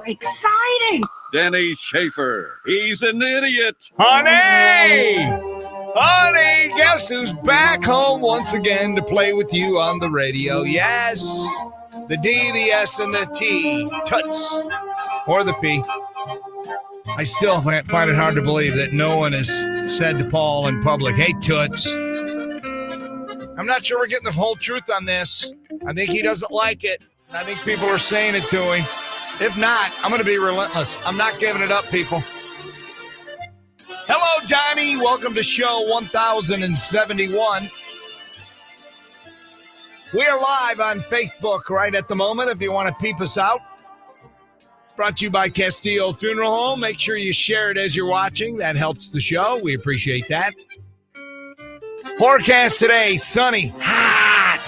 Exciting! Denny Schaefer, he's an idiot. Honey! Honey, guess who's back home once again to play with you on the radio? Yes, the D, the S, and the T. Toots. Or the P. I still find it hard to believe that no one has said to Paul in public, hey, Toots. I'm not sure we're getting the whole truth on this. I think he doesn't like it. I think people are saying it to him. If not, I'm going to be relentless. I'm not giving it up, people. Hello, Donnie. Welcome to show 1071. We are live on Facebook right at the moment if you want to peep us out. It's brought to you by Castillo Funeral Home. Make sure you share it as you're watching. That helps the show. We appreciate that. Forecast today, sunny, hot.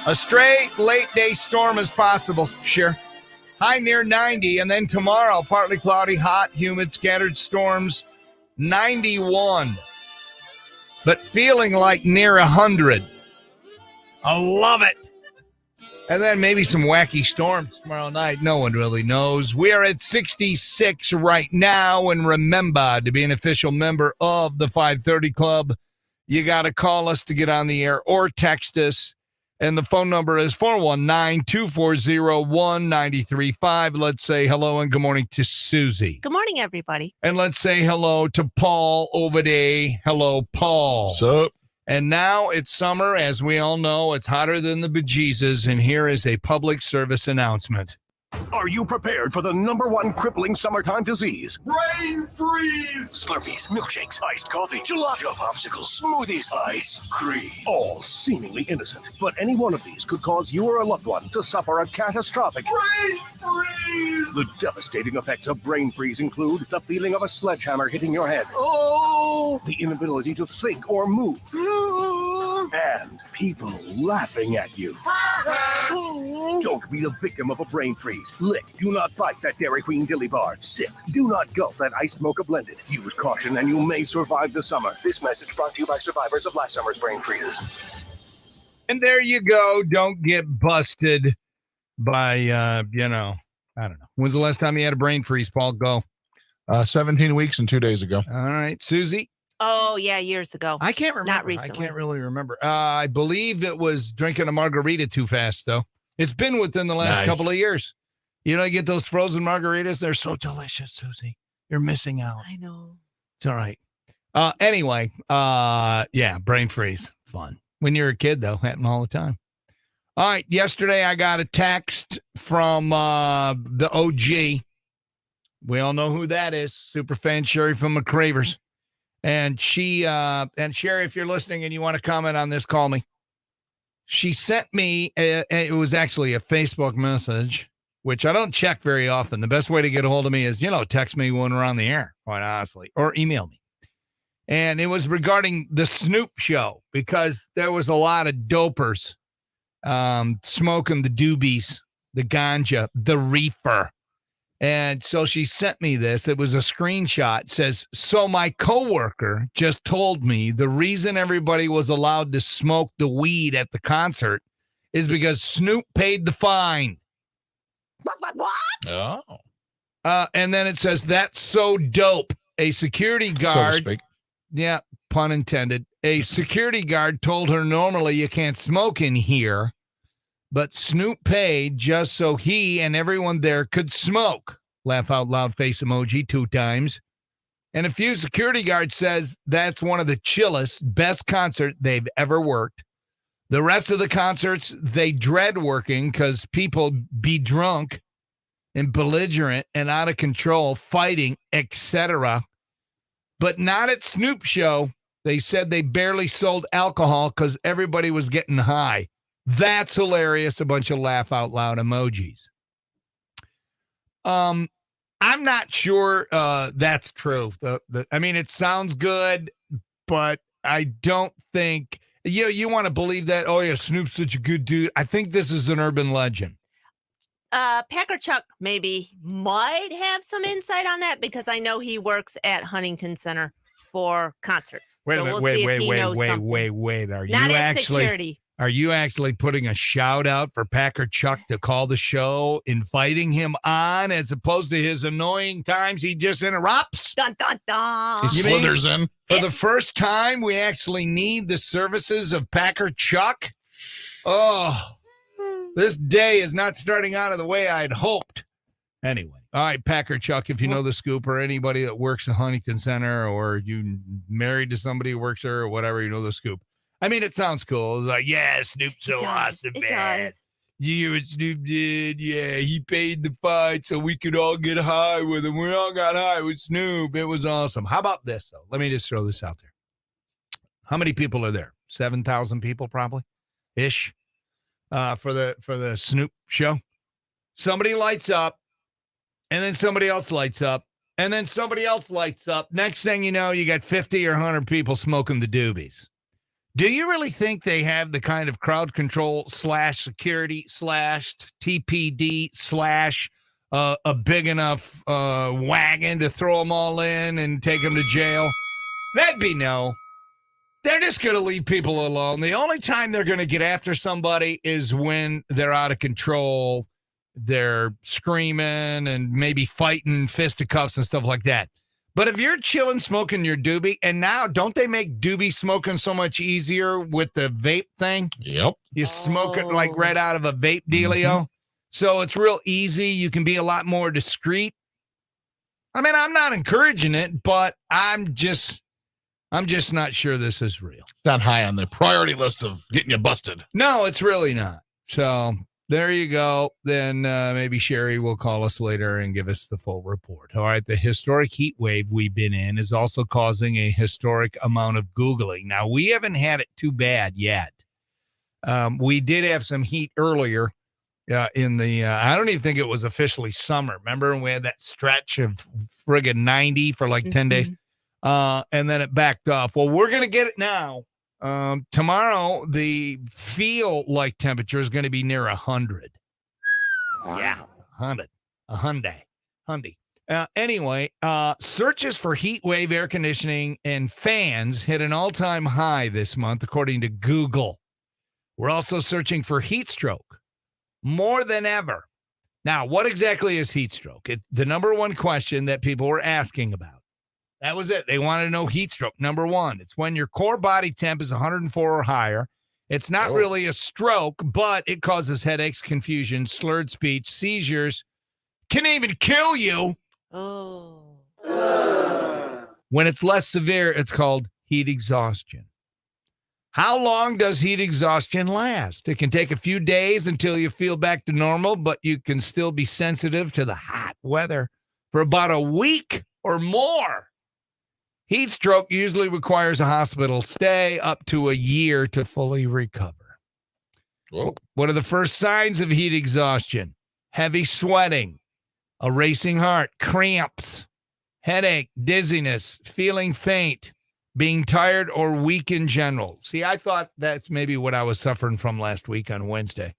A stray late-day storm is possible, sure. High near 90, and then tomorrow, partly cloudy, hot, humid, scattered storms, 91. But feeling like near 100. I love it. And then maybe some wacky storms tomorrow night. No one really knows. We are at 66 right now, and remember, to be an official member of the 530 Club, you got to call us to get on the air or text us. And the phone number is 419-240-1935. Let's say hello and good morning to Susie. Good morning, everybody. And let's say hello to Paul over there. Hello, Paul. What's up? And now it's summer. As we all know, it's hotter than the bejesus. And here is a public service announcement. Are you prepared for the #1 crippling summertime disease? Brain freeze! Slurpees, milkshakes, iced coffee, gelato, popsicles, smoothies, ice cream. All seemingly innocent, but any one of these could cause you or a loved one to suffer a catastrophic Brain freeze! The devastating effects of brain freeze include the feeling of a sledgehammer hitting your head. Oh! The inability to think or move. And people laughing at you. Don't be the victim of a brain freeze. Lick. Do not bite that Dairy Queen Dilly Bar. Sip. Do not gulp that iced mocha blended. Use caution and you may survive the summer. This message brought to you by survivors of last summer's brain freezes. And there you go. Don't get busted by, I don't know. When's the last time you had a brain freeze, Paul? Go. 17 weeks and 2 days ago. All right. Susie? Oh, yeah, years ago. I can't remember. Not recently. I can't really remember. I believe it was drinking a margarita too fast, though. It's been within the last couple of years. You know, you get those frozen margaritas. They're so delicious, Susie. You're missing out. I know. It's all right. Anyway, brain freeze. Fun. When you're a kid, though, happened all the time. All right. Yesterday, I got a text from the OG. We all know who that is. Superfan Sherry from McCravers. And she, and Sherry, if you're listening and you want to comment on this, call me. She sent me, it was actually a Facebook message, which I don't check very often. The best way to get a hold of me is, text me when we're on the air, quite honestly, or email me. And it was regarding the Snoop show, because there was a lot of dopers smoking the doobies, the ganja, the reefer. And so she sent me this. It was a screenshot. It says, so my coworker just told me the reason everybody was allowed to smoke the weed at the concert is because Snoop paid the fine. What? Oh. And then it says, that's so dope. A security guard. So to speak. Yeah, pun intended. A security guard told her normally you can't smoke in here, but Snoop paid just so he and everyone there could smoke. Laugh out loud face emoji 2 times. And a few security guards says that's one of the chillest, best concert they've ever worked. The rest of the concerts, they dread working because people be drunk and belligerent and out of control, fighting, etc. But not at Snoop show. They said they barely sold alcohol because everybody was getting high. That's hilarious. A bunch of laugh out loud emojis. I'm not sure that's true. I mean, it sounds good, but I don't think you want to believe that. Oh yeah, Snoop's such a good dude. I think this is an urban legend. Packer Chuck maybe might have some insight on that because I know he works at Huntington Center for concerts. Wait a minute. Wait. Are you Not actually? security. Are you actually putting a shout out for Packer Chuck to call the show, inviting him on, as opposed to his annoying times he just interrupts? Dun, dun, dun. He You mean- slithers in. For the first time, we actually need the services of Packer Chuck. Oh, this day is not starting out of the way I'd hoped. Anyway, all right, Packer Chuck, if you know the scoop, or anybody that works at Huntington Center, or you married to somebody who works there, or whatever, you know the scoop. I mean, it sounds cool. It's like, yeah, Snoop's so awesome, It man. does. You hear what Snoop did? Yeah, he paid the fine so we could all get high with him. We all got high with Snoop. It was awesome. How about this, though? Let me just throw this out there. How many people are there? 7,000 people, probably, ish, for the Snoop show. Somebody lights up, and then somebody else lights up, and then somebody else lights up. Next thing you know, you got 50 or 100 people smoking the doobies. Do you really think they have the kind of crowd control / security / TPD / a big enough wagon to throw them all in and take them to jail? That'd be no. They're just going to leave people alone. The only time they're going to get after somebody is when they're out of control. They're screaming and maybe fighting fisticuffs and stuff like that. But if you're chilling, smoking your doobie, and now don't they make doobie smoking so much easier with the vape thing? Yep. You smoke it like right out of a vape dealio. So it's real easy. You can be a lot more discreet. I mean, I'm not encouraging it, but I'm just not sure this is real. Not high on the priority list of getting you busted. No, it's really not. So there you go. Then maybe Sherry will call us later and give us the full report. All right. The historic heat wave we've been in is also causing a historic amount of Googling. Now, we haven't had it too bad yet. We did have some heat earlier in the, I don't even think it was officially summer. Remember when we had that stretch of friggin' 90 for like 10 days? And then it backed off. Well, we're going to get it now. Tomorrow, the feel like temperature is going to be near 100. Yeah, 100. A Hyundai. Anyway, searches for heat wave air conditioning and fans hit an all-time high this month, according to Google. We're also searching for heat stroke more than ever. Now, what exactly is heat stroke? It's the number one question that people were asking about. That was it. They wanted to know heat stroke. Number one, it's when your core body temp is 104 or higher. It's not really a stroke, but it causes headaches, confusion, slurred speech, seizures, can even kill you. Oh. When it's less severe, it's called heat exhaustion. How long does heat exhaustion last? It can take a few days until you feel back to normal, but you can still be sensitive to the hot weather for about a week or more. Heat stroke usually requires a hospital stay up to a year to fully recover. Whoa. What are the first signs of heat exhaustion? Heavy sweating, a racing heart, cramps, headache, dizziness, feeling faint, being tired or weak in general. See, I thought that's maybe what I was suffering from last week on Wednesday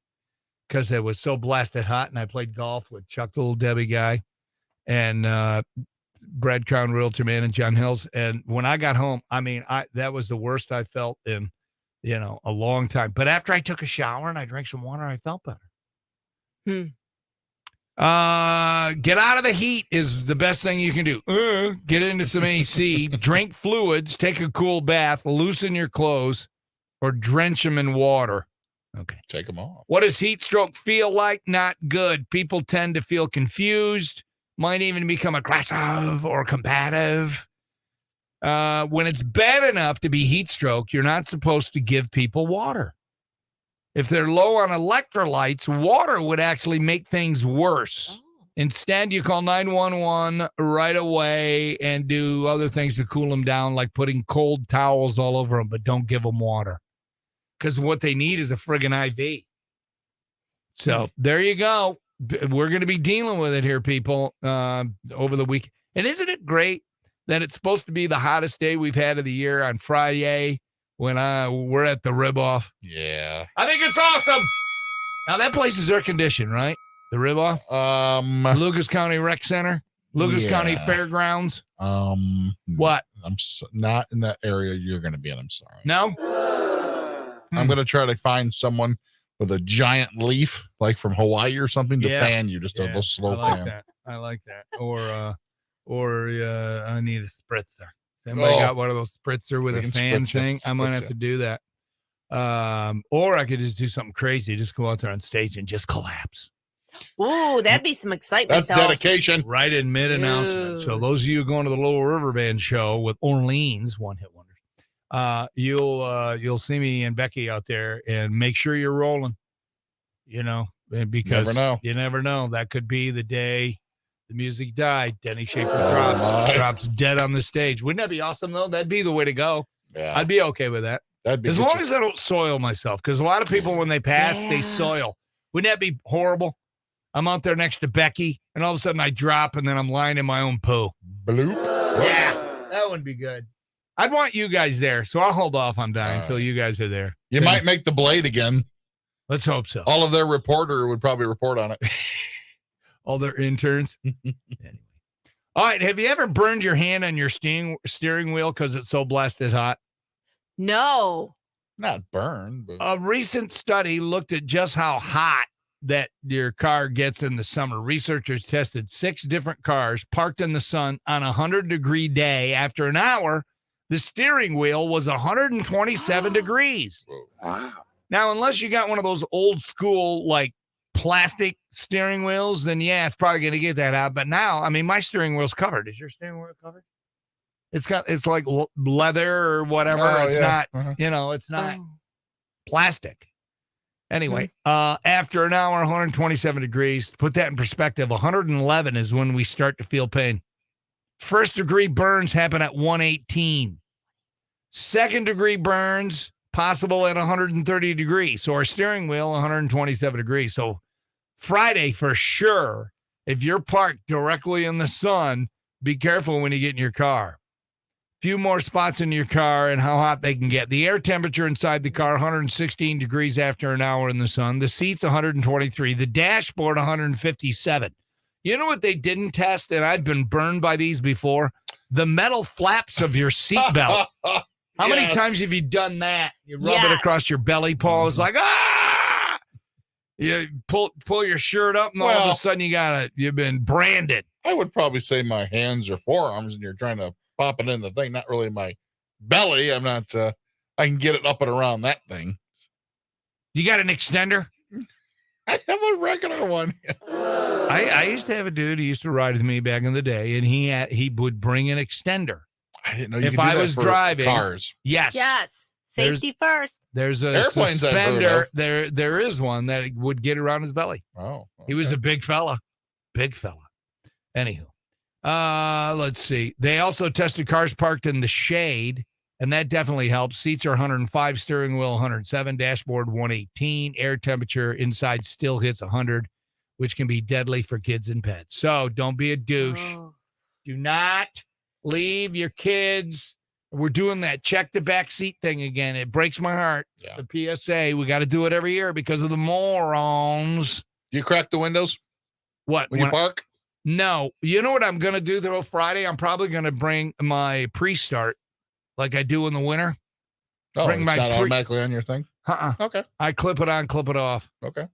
because it was so blasted hot, and I played golf with Chuck, the Little Debbie guy, and Brad Crown, Realtor Man, and John Hills. And when I got home, I mean, that was the worst I felt in, a long time. But after I took a shower and I drank some water, I felt better. Get out of the heat is the best thing you can do. Get into some AC, drink fluids, take a cool bath, loosen your clothes, or drench them in water. Okay. Take them off. What does heat stroke feel like? Not good. People tend to feel confused, might even become aggressive or combative. When it's bad enough to be heat stroke, you're not supposed to give people water. If they're low on electrolytes, water would actually make things worse. Instead, you call 911 right away and do other things to cool them down, like putting cold towels all over them, but don't give them water. Because what they need is a friggin' IV. So there you go. We're going to be dealing with it here, people, over the week. And isn't it great that it's supposed to be the hottest day we've had of the year on Friday when we're at the Rib-Off? Yeah. I think it's awesome. Now, that place is air-conditioned, right? The Rib-Off? Lucas County Rec Center? Lucas County Fairgrounds? What? I'm not in that area you're going to be in. I'm sorry. No? I'm going to try to find someone with a giant leaf, like from Hawaii or something, to fan you, just a little slow fan. I like that. Or I need a spritzer. Somebody got one of those spritzer with a fan thing. I might have to do that. Or I could just do something crazy. Just go out there on stage and just collapse. Ooh, that'd be some excitement. That's dedication. Right in mid-announcement. So those of you going to the Lower River Band show with Orleans, one-hit wonders, you'll see me and Becky out there, and make sure you're rolling. Because you never know. That could be the day the music died. Denny Schaefer drops dead on the stage. Wouldn't that be awesome, though? That'd be the way to go. Yeah. I'd be okay with that. As long as I don't soil myself, because a lot of people, when they pass, they soil. Wouldn't that be horrible? I'm out there next to Becky, and all of a sudden I drop, and then I'm lying in my own poo. Bloop. Yeah, that would be good. I'd want you guys there, so I'll hold off on dying until you guys are there. You might make the Blade again. Let's hope so. All of their reporter would probably report on it. All their interns. Anyway. All right, have you ever burned your hand on your steering wheel because it's so blasted hot? No. Not burned. But... A recent study looked at just how hot that your car gets in the summer. Researchers tested 6 different cars parked in the sun on a 100-degree day. After an hour, the steering wheel was 127 degrees. Wow. Now, unless you got one of those old school, like, plastic steering wheels, then yeah, it's probably going to get that out. But now, I mean, my steering wheel's covered. Is your steering wheel covered? It's like leather or whatever. It's not, it's not plastic. Anyway, after an hour, 127 degrees, to put that in perspective, 111 is when we start to feel pain. First degree burns happen at 118. Second degree burns possible at 130 degrees. So our steering wheel, 127 degrees. So Friday for sure, if you're parked directly in the sun, be careful when you get in your car. Few more spots in your car and how hot they can get. The air temperature inside the car, 116 degrees after an hour in the sun. The seats, 123. The dashboard, 157. You know what they didn't test, and I've been burned by these before? The metal flaps of your seatbelt. How many times have you done that? You rub it across your belly, Paul. It's like, You pull your shirt up, and all of a sudden you've been branded. I would probably say my hands or forearms, and you're trying to pop it in the thing, not really my belly. I'm not, I can get it up and around that thing. You got an extender? I have a regular one. I used to have a dude who used to ride with me back in the day, and he would bring an extender. I didn't know you if could do I that was for driving cars. Yes. Safety first. There's a Airplanes suspender. There is one that would get around his belly. Oh, okay. He was a big fella. Anywho. Let's see. They also tested cars parked in the shade, and that definitely helps. Seats are 105, steering wheel 107, dashboard 118. Air temperature inside still hits 100, which can be deadly for kids and pets. So don't be a douche. Oh. Do not leave your kids. We're doing that check the back seat thing again. It breaks my heart. Yeah. The PSA, we got to do it every year because of the morons. You crack the windows? What? When you park? No. You know what I'm going to do though Friday? I'm probably going to bring my pre-start like I do in the winter. Oh, bring it's not automatically on your thing? Okay. I clip it on, clip it off. Okay.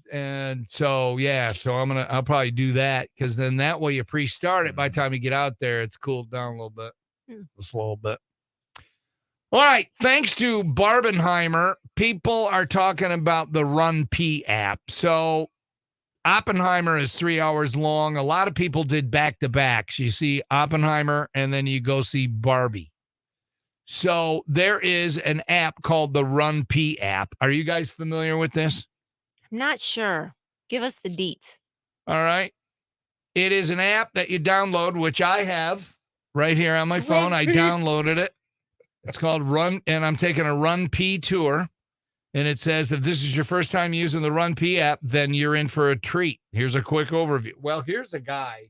And so, I'll probably do that because then that way you pre-start it. By the time you get out there, it's cooled down a little bit. Just a little bit. All right. Thanks to Barbenheimer, people are talking about the Run P app. So Oppenheimer is 3 hours long. A lot of people did back-to-backs. You see Oppenheimer, and then you go see Barbie. So there is an app called the Run P app. Are you guys familiar with this? I'm not sure. Give us the deets. All right. It is an app that you download, which I have right here on my phone. I downloaded it. It's called Run, and I'm taking a Run P tour. And it says, if this is your first time using the Run P app, then you're in for a treat. Here's a quick overview. Well, here's a guy.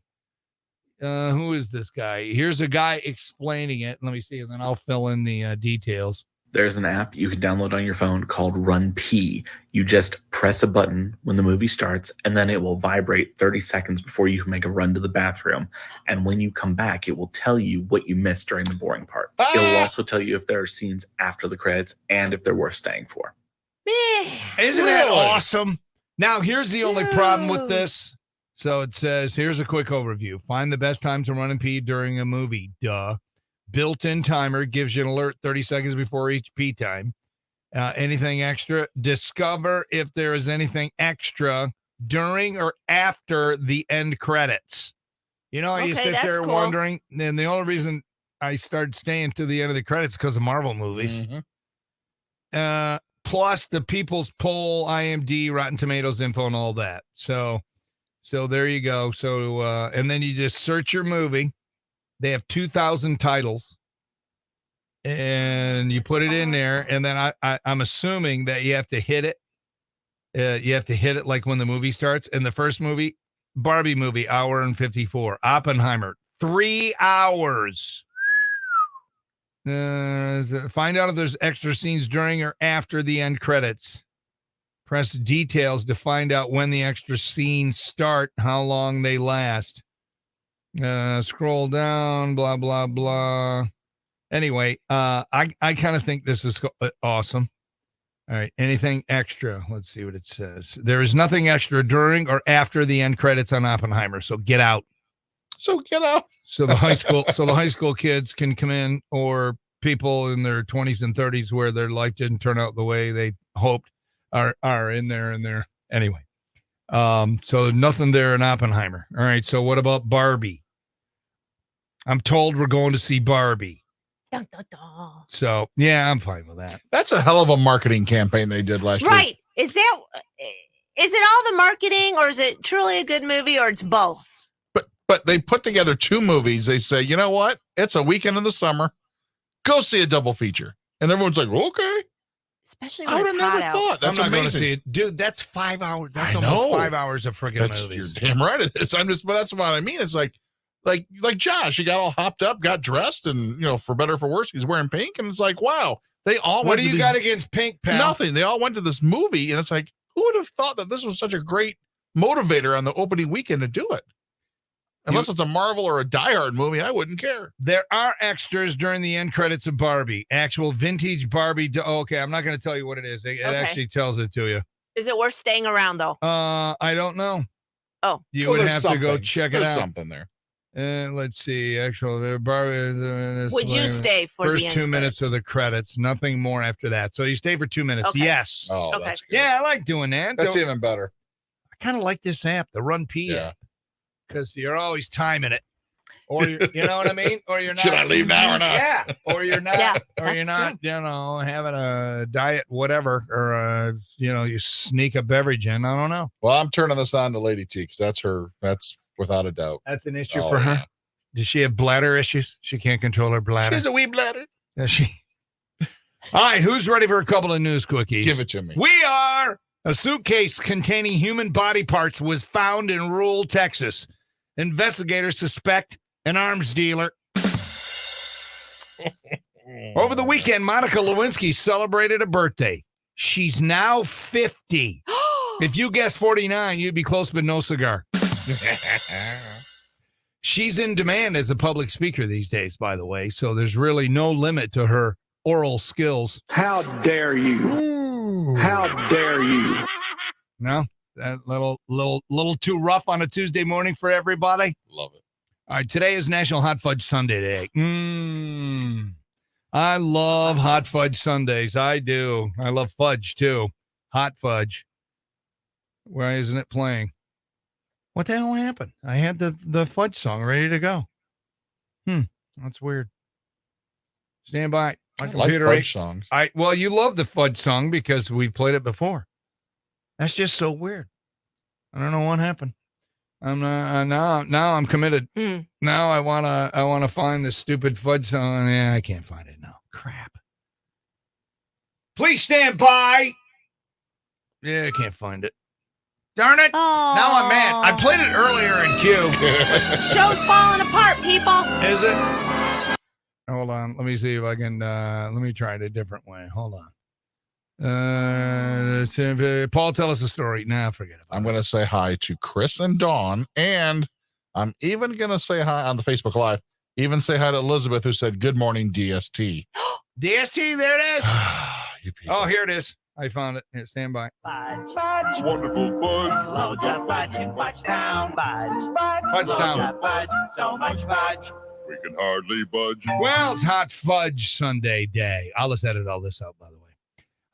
Who is this guy? Here's a guy explaining it. Let me see, and then I'll fill in the details. There's an app you can download on your phone called Run P. You just press a button when the movie starts, and then it will vibrate 30 seconds before you can make a run to the bathroom. And when you come back, it will tell you what you missed during the boring part. It will also tell you if there are scenes after the credits and if they're worth staying for. Man. Isn't that awesome? Now, here's the only problem with this. So it says, here's a quick overview. Find the best time to run and pee during a movie. Duh. Built-in timer gives you an alert 30 seconds before each pee time. Anything extra? Discover if there is anything extra during or after the end credits. You know, you sit there wondering, and the only reason I started staying to the end of the credits because of Marvel movies. Mm-hmm. Plus the People's Poll, IMDb, Rotten Tomatoes info, and all that. So there you go. So and then you just search your movie. They have 2,000 titles, and you put it in there, and then I'm assuming that you have to hit it. You have to hit it like when the movie starts. And the first movie, Barbie movie, hour and 54. Oppenheimer, 3 hours. Find out if there's extra scenes during or after the end credits. Press details to find out when the extra scenes start, how long they last. Scroll down, blah, blah, blah. Anyway, I kind of think this is awesome. All right. Anything extra? Let's see what it says. There is nothing extra during or after the end credits on Oppenheimer. So get out. So the high school kids can come in, or people in their 20s and 30s where their life didn't turn out the way they hoped are in there and there. Anyway. So nothing there in Oppenheimer. All right. So what about Barbie? I'm told we're going to see Barbie. Dun, dun, dun. So yeah, I'm fine with that. That's a hell of a marketing campaign they did last year. Right. Is it all the marketing, or is it truly a good movie, or it's both? But they put together 2 movies. They say, you know what? It's a weekend in the summer. Go see a double feature. And everyone's like, okay. Especially when it's hot out. Thought. That's I'm not amazing. going to see it. Dude, that's 5 hours. That's almost 5 hours of friggin' movies. You're damn right it is. But that's what I mean. It's like Josh, he got all hopped up, got dressed, and, for better or for worse, he's wearing pink. And it's like, wow, they all What do you got against pink, pal? Nothing. They all went to this movie, and it's like, who would have thought that this was such a great motivator on the opening weekend to do it? Unless it's a Marvel or a Die Hard movie, I wouldn't care. There are extras during the end credits of Barbie. Actual vintage Barbie. Okay, I'm not going to tell you what it is. It actually tells it to you. Is it worth staying around, though? I don't know. Oh. You would have to go check it out. There's something there. Let's see. Actual Barbie. Would you stay for first the 2 minutes of the credits? Nothing more after that. So you stay for 2 minutes. Okay. Yes. Oh, Okay. that's good. Yeah, I like doing that. That's even better. I kind of like this app, the Run P app, because you're always timing it. Or you know what I mean? Or you're not. Should I leave now or not? Yeah. Or you're not. Yeah, or you're not. true. Having a diet, whatever, or you sneak a beverage in. I don't know. Well, I'm turning this on to Lady T because that's her. That's without a doubt. That's an issue for her. Yeah. Does she have bladder issues? She can't control her bladder. She's a wee bladder. Does she? All right. Who's ready for a couple of news quickies? Give it to me. We are. A suitcase containing human body parts was found in rural Texas. Investigators suspect an arms dealer. Over the weekend, Monica Lewinsky celebrated a birthday. She's now 50. If you guessed 49, you'd be close, but no cigar. She's in demand as a public speaker these days, by the way, so there's really no limit to her oral skills. How dare you? Ooh. How dare you? No? That little too rough on a Tuesday morning for everybody? Love it. All right, today is National Hot Fudge Sunday Day. I love hot fudge sundaes. I do. I love fudge, too. Hot fudge. Why isn't it playing? What the hell happened? I had the fudge song ready to go. That's weird. Stand by. My I computer like fudge songs. Well, you love the fudge song because we've played it before. That's just so weird. I don't know what happened. I'm not now I'm committed. Now I wanna find this stupid fudge song. Yeah, I can't find it now. Crap. Please stand by. Yeah, I can't find it. Darn it. Oh. Now I'm mad. I played it earlier in Q. Show's falling apart, people. Is it? Hold on. Let me see if I can. Let me try it a different way. Hold on. Paul, tell us a story. Nah, forget it. I'm going to say hi to Chris and Dawn, and I'm even going to say hi on the Facebook Live. Even say hi to Elizabeth, who said, "Good morning, DST." DST, there it is. You people. Oh, here it is. I found it. Here, stand by. Fudge, fudge, Wonderful fudge. loads of fudge in Fudgetown. Fudge, fudge, Fudgetown. loads of fudge, so much fudge. We can hardly budge. Well, it's Hot Fudge Sunday day. I'll just edit all this out, by the way.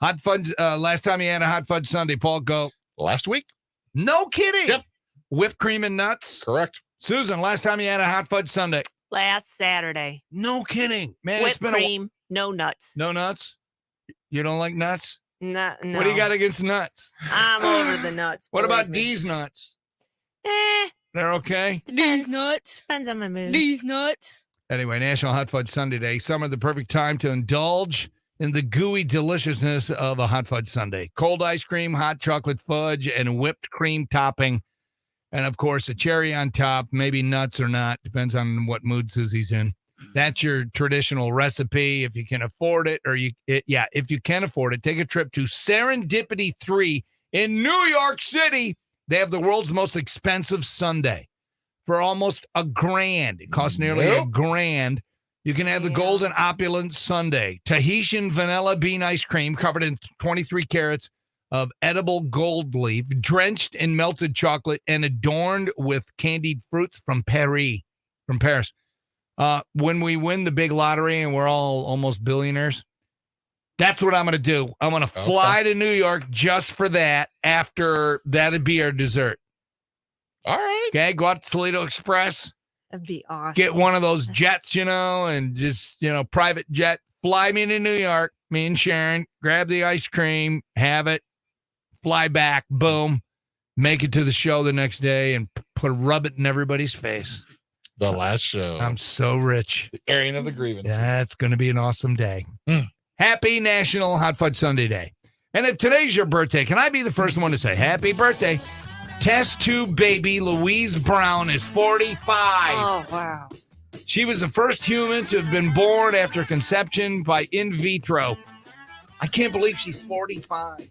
Hot Fudge. Last time you had a Hot Fudge Sunday, Paul, go. Last week? No kidding. Yep. Whipped cream and nuts. Correct. Susan, last time you had a Hot Fudge Sunday. Last Saturday. No kidding. Man, it's Whipped been cream, no nuts. No nuts? You don't like nuts? No. What do you got against nuts? I'm over the nuts. What about believe me. D's nuts? Eh, They're okay? These nuts. depends on my mood. These nuts. Anyway, National Hot Fudge Sunday Day. Summer, the perfect time to indulge in the gooey deliciousness of a Hot Fudge Sundae. Cold ice cream, hot chocolate fudge, and whipped cream topping. And, of course, a cherry on top, maybe nuts or not. Depends on what mood Susie's in. That's your traditional recipe. If you can afford it, if you can afford it, take a trip to Serendipity 3 in New York City. They have the world's most expensive sundae for almost $1,000. It costs nearly $1,000. You can have the Golden Opulence Sundae, Tahitian vanilla bean ice cream covered in 23 carats of edible gold leaf, drenched in melted chocolate and adorned with candied fruits from Paris. When we win the big lottery and we're all almost billionaires, that's what I'm going to do. I'm going to fly to New York just for that. After that'd be our dessert. All right. Okay, go out to Toledo Express. That'd be awesome. Get one of those jets, and just, private jet. Fly me to New York, me and Sharon, grab the ice cream, have it, fly back, boom, make it to the show the next day and rub it in everybody's face. The last show. I'm so rich. The airing of the grievances. That's going to be an awesome day. Happy National Hot Fudge Sunday Day. And if today's your birthday, can I be the first one to say happy birthday? Test tube baby Louise Brown is 45. Oh, wow. She was the first human to have been born after conception by in vitro. I can't believe she's 45.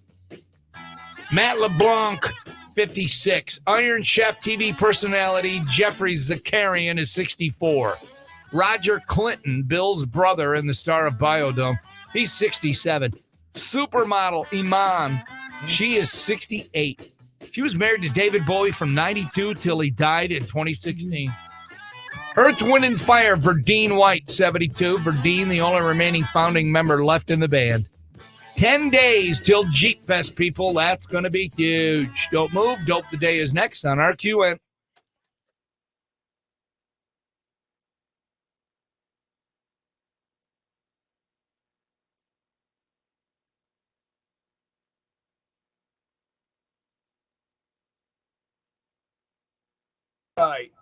Matt LeBlanc, 56. Iron Chef TV personality Jeffrey Zakarian is 64. Roger Clinton, Bill's brother and the star of Biodome, he's 67. Supermodel Iman, she is 68. She was married to David Bowie from 92 till he died in 2016. Earth, Wind, and Fire, Verdine White, 72. Verdine, the only remaining founding member left in the band. 10 days till Jeep Fest, people. That's going to be huge. Don't move. Dope the Day is next on RQN. Right.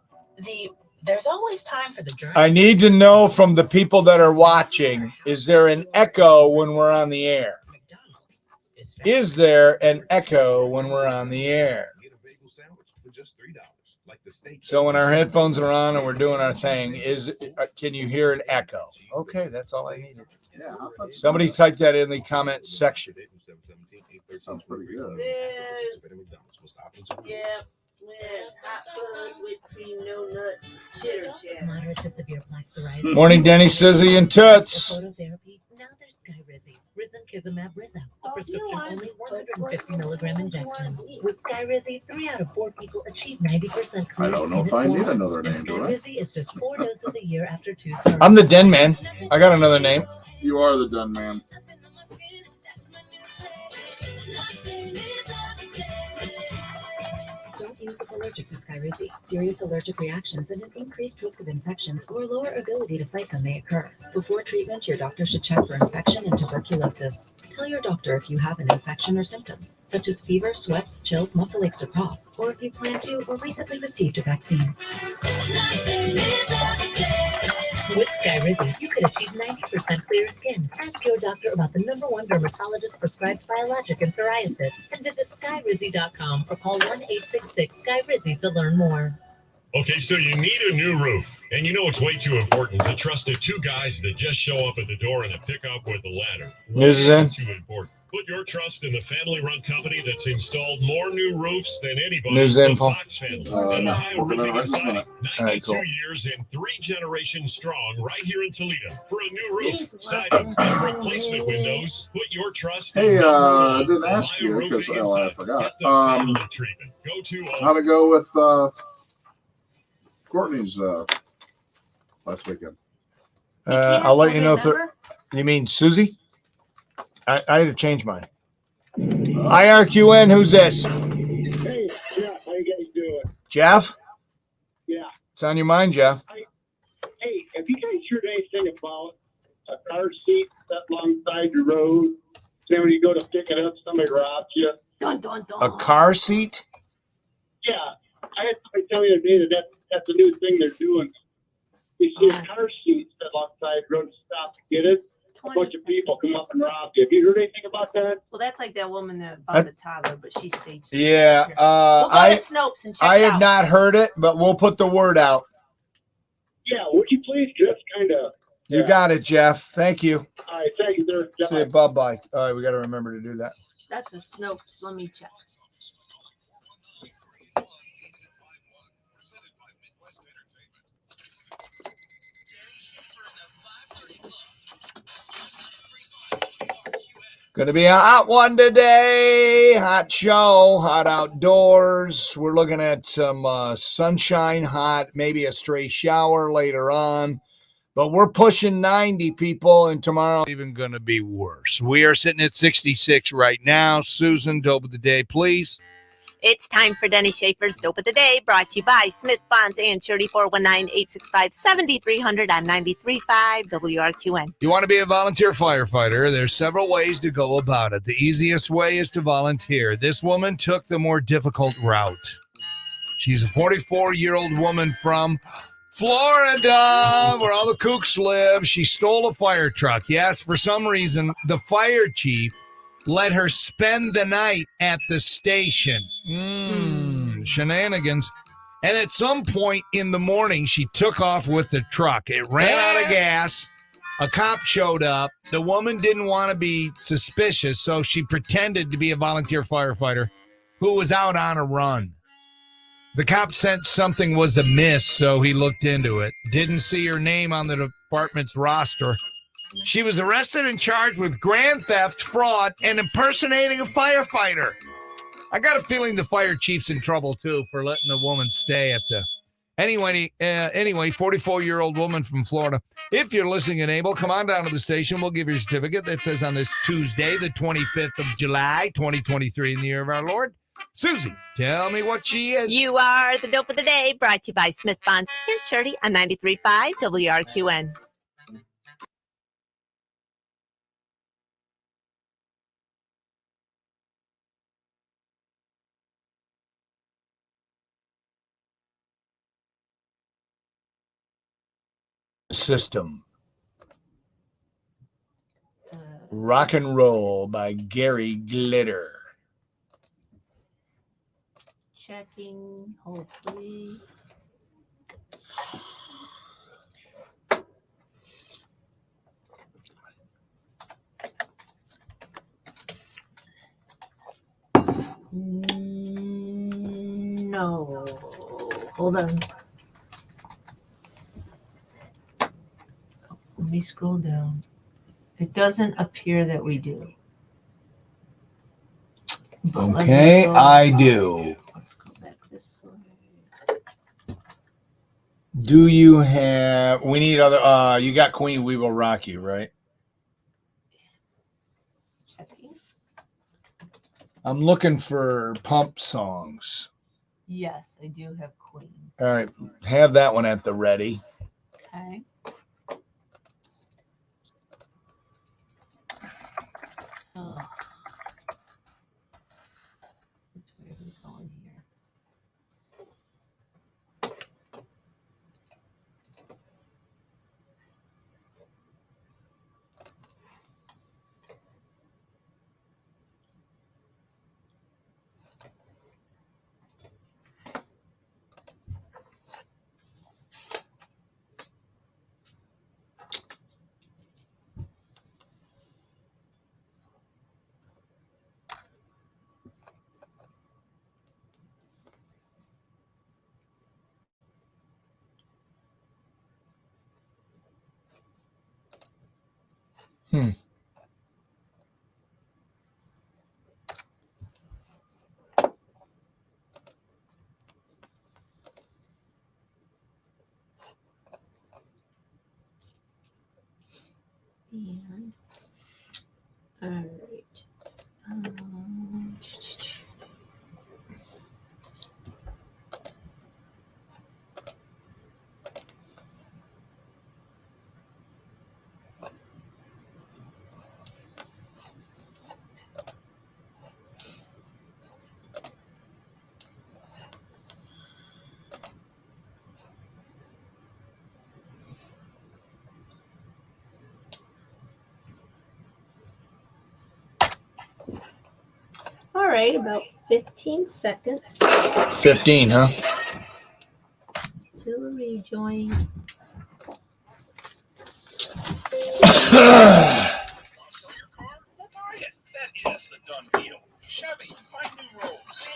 There's always time for the drive. I need to know from the people that are watching, is there an echo when we're on the air? McDonald's Is there an echo when we're on the air? So when our headphones are on and we're doing our thing, can you hear an echo? Okay, that's all I needed. Somebody type that in the comment section. Sounds pretty good. Yeah. Hot fudge, whipped cream, no nuts, chitter chat. Moderate to severe plaque psoriasis. Morning, Denny, Susie, and Toots. Phototherapy. Now there's Skyrizi. Risankizumab Rizzo. A prescription only 150 milligram injection. With Skyrizi, 3 out of 4 people achieve 90% clear I don't know if I need another name, do I? Skyrizi is just 4 doses a year after 2 surgeries. I'm the Den Man. I got another name. You are the done man. Don't use if allergic to Skyrizi. Serious allergic reactions and an increased risk of infections or lower ability to fight them may occur. Before treatment, your doctor should check for infection and tuberculosis. Tell your doctor if you have an infection or symptoms, such as fever, sweats, chills, muscle aches, or cough, or if you plan to or recently received a vaccine. With Skyrizi, you could achieve 90% clear skin. Ask your doctor about the #1 dermatologist prescribed biologic in psoriasis and visit skyrizi.com or call 1-866-SKYRIZI to learn more. Okay, so you need a new roof, and you know it's way too important to trust the two guys that just show up at the door in a pickup with a ladder. News is in. Too important. Put your trust in the family-run company that's installed more new roofs than anybody. News the info. Fox family. And No, Ohio working on Roofing it and right Siding. now. 92 All right, cool. years and 3 generations strong, right here in Toledo. For a new roof, siding, and replacement windows, put your trust in Hey, number I one, didn't ask Ohio you because Roofing and I Siding. forgot. Get the family treatment. Go to How'd it go with Courtney's last weekend? I'll let you know. You mean Susie? I had to change mine. IRQN, who's this? Hey, Jeff, how you guys doing? Jeff? Yeah. It's on your mind, Jeff. Hey, have you guys heard anything about a car seat set alongside the road? Then when you go to pick it up, somebody robs you. Dun, dun, dun. A car seat? Yeah, I had somebody tell me the other day that that's a new thing they're doing. You see a car seat set alongside the road to stop to get it. A bunch of people come up and rob you. Have you heard anything about that? Well, that's like that woman that found the toddler, but she stayed. Yeah. We'll go to Snopes and check I it have out. not heard it, but we'll put the word out. Yeah, would you please just kind of. You got it, Jeff. Thank you. All right, thank you, sir. See you. Bye-bye. All right, we got to remember to do that. That's a Snopes. Let me check. Going to be a hot one today. Hot show, hot outdoors. We're looking at some sunshine, hot, maybe a stray shower later on. But we're pushing 90 people, and tomorrow Even going to be worse. We are sitting at 66 right now. Susan, dope of the day, please. It's time for Denny Schaefer's Dope of the Day, brought to you by Smith Bonds and Shirley 419-865-7300 on 93.5 WRQN. You want to be a volunteer firefighter? There's several ways to go about it. The easiest way is to volunteer. This woman took the more difficult route. She's a 44-year-old woman from Florida, where all the kooks live. She stole a fire truck. Yes, for some reason, the fire chief let her spend the night at the station. Shenanigans. And at some point in the morning, she took off with the truck. It ran out of gas. A cop showed up. The woman didn't want to be suspicious, so she pretended to be a volunteer firefighter who was out on a run. The cop sensed something was amiss, so he looked into it. Didn't see her name on the department's roster. She was arrested and charged with grand theft, fraud, and impersonating a firefighter. I got a feeling the fire chief's in trouble, too, for letting the woman stay at the... Anyway, 44-year-old woman from Florida. If you're listening and able, come on down to the station. We'll give you a certificate that says on this Tuesday, the 25th of July, 2023, in the year of our Lord. Susie, tell me what she is. You are the Dope of the Day, brought to you by Smith Bonds and Shirley on 93.5 WRQN. System. Rock and Roll by Gary Glitter. Checking. Hold, please. No. Hold on. Let me scroll down. It doesn't appear that we do. But let me Okay, go- I do. Let's go back this way. Do you have... We need other... you got Queen, We Will Rock You, right? Checking. I'm looking for pump songs. Yes, I do have Queen. All right, have that one at the ready. Okay. Oh. Which way are we going here? And all right. All right, about 15 seconds 15, huh? till rejoin. That is the done deal. Chevy, find new roads.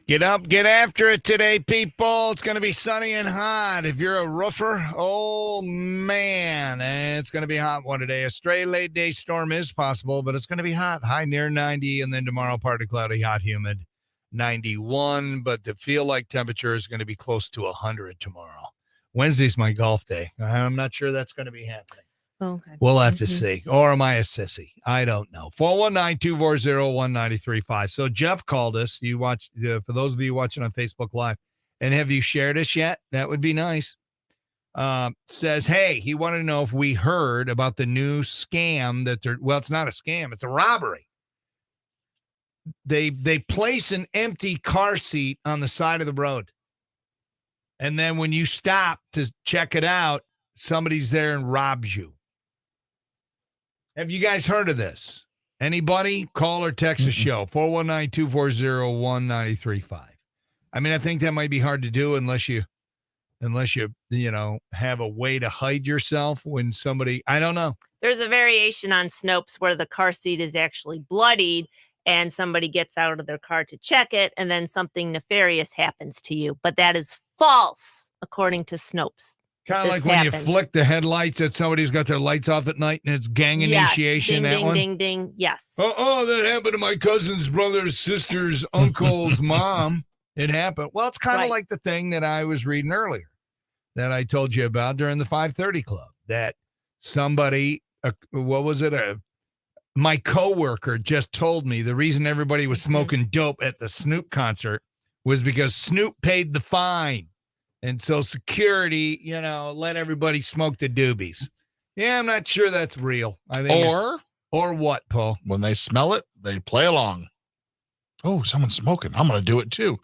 Get up, get after it today, people. It's going to be sunny and hot. If you're a roofer, oh, man, it's going to be hot one today. A stray late day storm is possible, but it's going to be hot. High near 90, and then tomorrow, partly cloudy, hot, humid, 91. But the feel-like temperature is going to be close to 100 tomorrow. Wednesday's my golf day. I'm not sure that's going to be happening. Okay. We'll have to see. Or am I a sissy? I don't know. 419-240-1935. So Jeff called us. You watch, for those of you watching on Facebook Live. And have you shared us yet? That would be nice. Says, hey, he wanted to know if we heard about the new scam that well, it's not a scam. It's a robbery. They place an empty car seat on the side of the road. And then when you stop to check it out, somebody's there and robs you. Have you guys heard of this? Anybody? Call or text the show. 419-240-1935. I mean, I think that might be hard to do unless you have a way to hide yourself when somebody, I don't know. There's a variation on Snopes where the car seat is actually bloodied and somebody gets out of their car to check it and then something nefarious happens to you. But that is false, according to Snopes. Kind of like when you flick the headlights at somebody who's got their lights off at night and it's gang initiation. Ding, that ding, one? ding, ding. Yes. Oh, that happened to my cousin's brother's sister's uncle's mom. It happened. Well, it's kind of like the thing that I was reading earlier that I told you about during the 530 Club, that somebody, my coworker just told me the reason everybody was smoking dope at the Snoop concert was because Snoop paid the fine. And so security, let everybody smoke the doobies. Yeah, I'm not sure that's real. I think or what, Paul? When they smell it, they play along. Oh, someone's smoking. I'm going to do it too.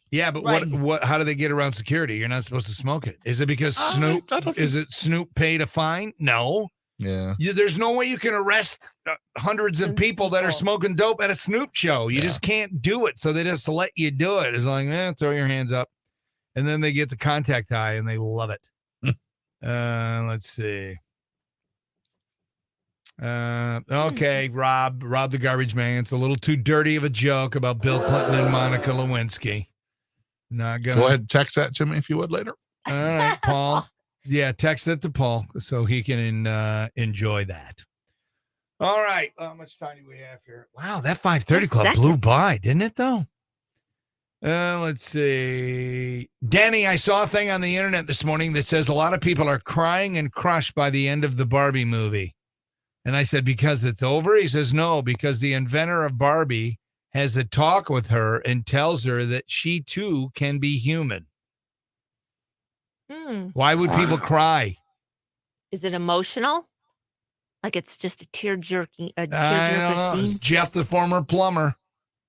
Yeah, but what? How do they get around security? You're not supposed to smoke it. Is it because Snoop? Is it Snoop paid a fine? No. Yeah. There's no way you can arrest hundreds of people that are smoking dope at a Snoop show. You just can't do it. So they just let you do it. It's like, throw your hands up. And then they get the contact high and they love it. Let's see. Okay, Rob the garbage man. It's a little too dirty of a joke about Bill Clinton and Monica Lewinsky. Not gonna. Go ahead and text that to me if you would later. All right, Paul. Yeah, text it to Paul so he can enjoy that. All right. How much time do we have here? Wow, that 530 Club blew by, didn't it, though? Let's see. Danny, I saw a thing on the internet this morning that says a lot of people are crying and crushed by the end of the Barbie movie. And I said, because it's over? He says, no, because the inventor of Barbie has a talk with her and tells her that she too can be human. Why would people cry? Is it emotional? Like it's just a tearjerker scene? It's Jeff, the former plumber,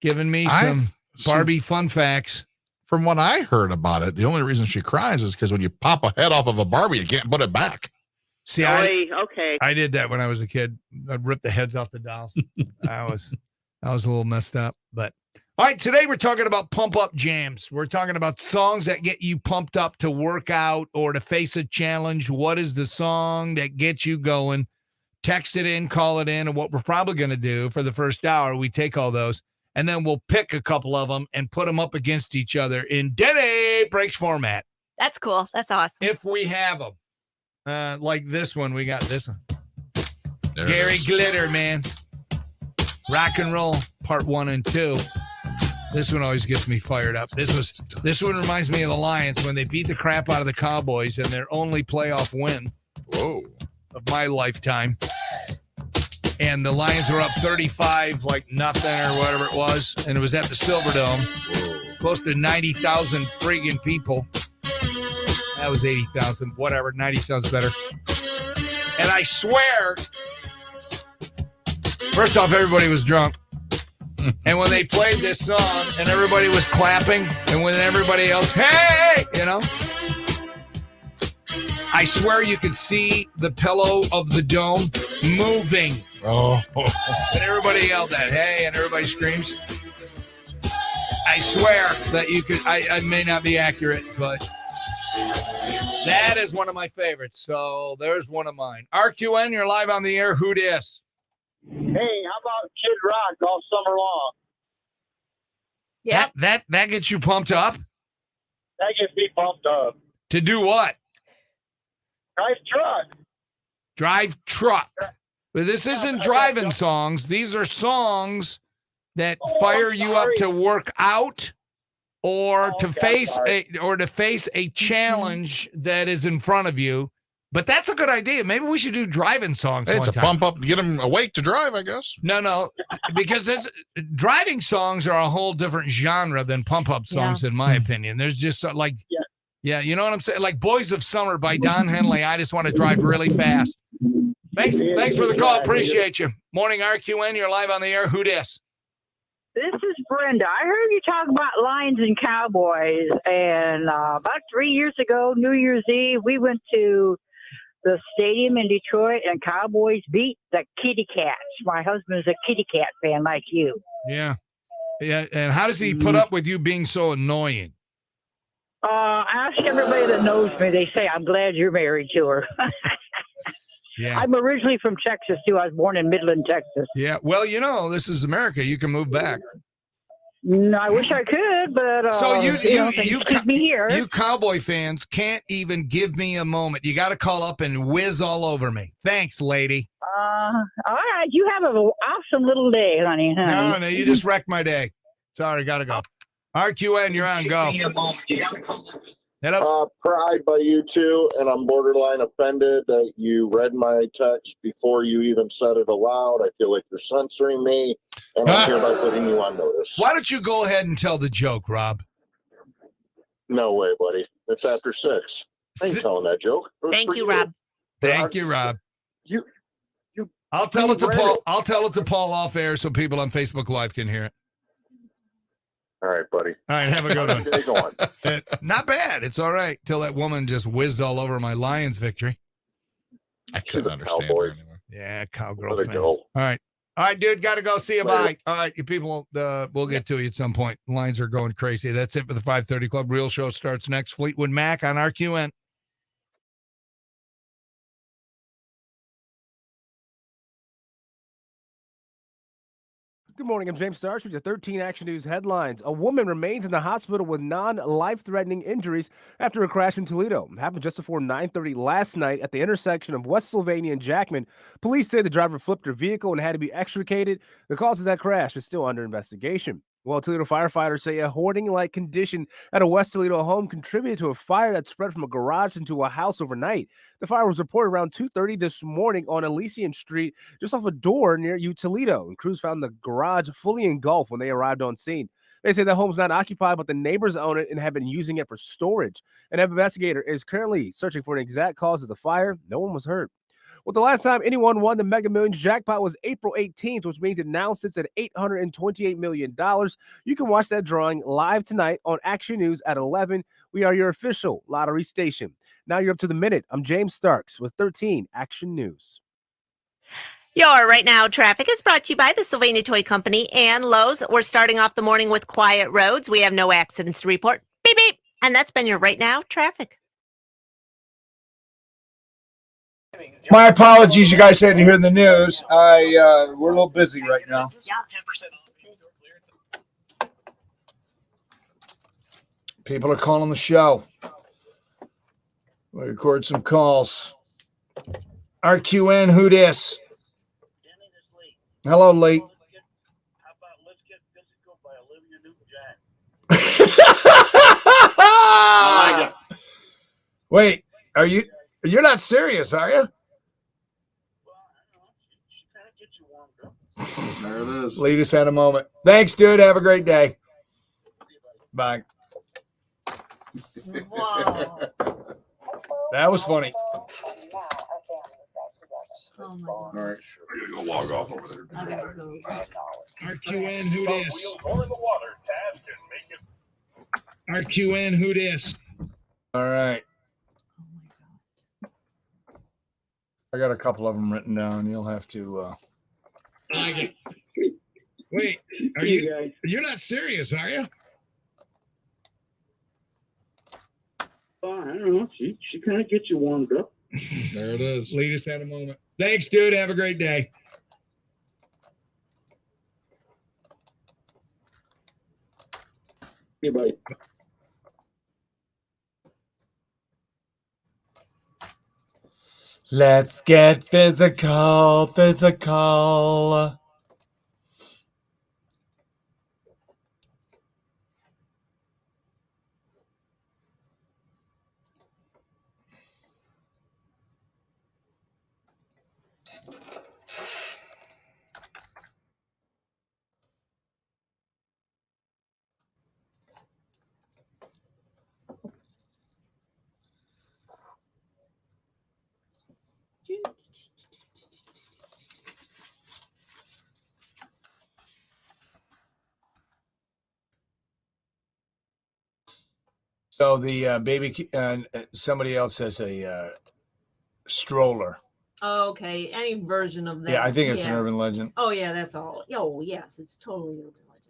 giving me some Barbie fun facts. From what I heard about it, the only reason she cries is because when you pop a head off of a Barbie, you can't put it back. See, I did that when I was a kid. I'd rip the heads off the dolls. I was a little messed up. But all right, today we're talking about pump up jams. We're talking about songs that get you pumped up to work out or to face a challenge. What is the song that gets you going? Text it in, call it in, and what we're probably going to do for the first hour, we take all those and then we'll pick a couple of them and put them up against each other in Denny Breaks format. That's cool. That's awesome. If we have them. Like this one, we got this one. There it Gary is. Glitter, man. Rock and Roll Part 1 and 2. This one always gets me fired up. This one reminds me of the Lions when they beat the crap out of the Cowboys and their only playoff win of my lifetime. And the Lions were up 35 like nothing or whatever it was, and it was at the Silverdome. Close to 90,000 friggin' people. That was 80,000, whatever. 90 sounds better. And I swear, first off, everybody was drunk. And when they played this song and everybody was clapping, and when everybody else, hey, you know, I swear you could see the pillow of the dome moving. Oh. And everybody yelled that, hey, and everybody screams. I swear that you could, I may not be accurate, but that is one of my favorites. So there's one of mine. RQN, you're live on the air. Who dis? Hey, how about Kid Rock all summer long? Yeah. That gets you pumped up? That gets me pumped up. To do what? Drive truck. Drive truck. But this isn't driving songs. These are songs that fire you up to work out or to face a challenge that is in front of you. But that's a good idea. Maybe we should do driving songs. Hey, it's one a time. pump up to get them awake to drive, I guess. No, because driving songs are a whole different genre than pump up songs, in my opinion. There's just like, yeah, you know what I'm saying? Like Boys of Summer by Don Henley. I just want to drive really fast. Thanks for the call. Appreciate you. Morning RQN. You're live on the air. Who dis? This is Brenda. I heard you talk about Lions and Cowboys, and about 3 years ago, New Year's Eve, we went to the stadium in Detroit, and Cowboys beat the Kitty Cats. My husband's a Kitty Cat fan like you. Yeah. And how does he put up with you being so annoying? Ask everybody that knows me. They say, I'm glad you're married to her. Yeah. I'm originally from Texas, too. I was born in Midland, Texas. Yeah. Well, you know, this is America. You can move back. No, I wish I could, but So you keep me here. You Cowboy fans can't even give me a moment. You got to call up and whiz all over me. Thanks, lady. All right. You have an awesome little day, honey. No, you just wrecked my day. Sorry, got to go. RQN, you're on. Go. Hello. Pride by you two, and I'm borderline offended that you read my text before you even said it aloud. I feel like you're censoring me, and I'm hereby putting you on notice. Why don't you go ahead and tell the joke, Rob? No way, buddy. It's after 6. I ain't telling that joke. Thank you, Rob. Thank you, Rob. You. I'll tell it to Paul. I'll tell it to Paul off air so people on Facebook Live can hear it. All right, buddy. All right, have a good one. How's your day going? Not bad. It's all right. Till that woman just whizzed all over my Lions victory. I couldn't understand her anymore. Yeah, cowgirl Let it fans. go. All right, dude. Got to go. See you. Later. Bye. All right, you people. We'll get to you at some point. Lines are going crazy. That's it for the 5:30 Club. Real show starts next. Fleetwood Mac on RQN. Good morning. I'm James Starch with your 13 Action News headlines. A woman remains in the hospital with non-life-threatening injuries after a crash in Toledo. It happened just before 9:30 last night at the intersection of West Sylvania and Jackman. Police say the driver flipped her vehicle and had to be extricated. The cause of that crash is still under investigation. Well, Toledo firefighters say a hoarding-like condition at a West Toledo home contributed to a fire that spread from a garage into a house overnight. The fire was reported around 2:30 this morning on Elysian Street, just off a door near Toledo, and crews found the garage fully engulfed when they arrived on scene. They say the home's not occupied, but the neighbors own it and have been using it for storage. An investigator is currently searching for an exact cause of the fire. No one was hurt. Well, the last time anyone won the Mega Millions jackpot was April 18th, which means it now sits at $828 million. You can watch that drawing live tonight on Action News at 11. We are your official lottery station. Now you're up to the minute. I'm James Starks with 13 Action News. Your Right Now traffic is brought to you by the Sylvania Toy Company and Lowe's. We're starting off the morning with quiet roads. We have no accidents to report. Beep, beep. And that's been your Right Now traffic. My apologies, you guys had to hear the news. We're a little busy right now. People are calling the show. We record some calls. RQN, who dis? Hello, Lee. Wait, you're not serious, are you? There it is. Lead us had a moment. Thanks, dude. Have a great day. Bye. Wow. That was funny. Oh my All God. right. I gotta go log off over there. I gotta go. RQN, who dis? RQN, who dis? All right. I got a couple of them written down. You'll have to. Wait, you're not serious, are you? I don't know. She kind of gets you warmed up. There it is. Lead us had a moment. Thanks, dude. Have a great day. Hey, buddy. Let's get physical. So the baby, somebody else has a stroller. Oh, okay. Any version of that. Yeah, I think it's an urban legend. Oh, yeah, that's all. Oh, yes, it's totally urban legend.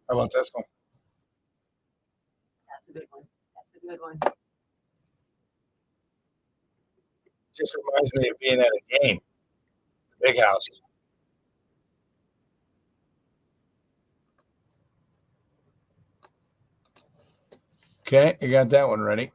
How about this one? That's a good one. That's a good one. Just reminds me of being at a game. Big house. Okay, you got that one ready.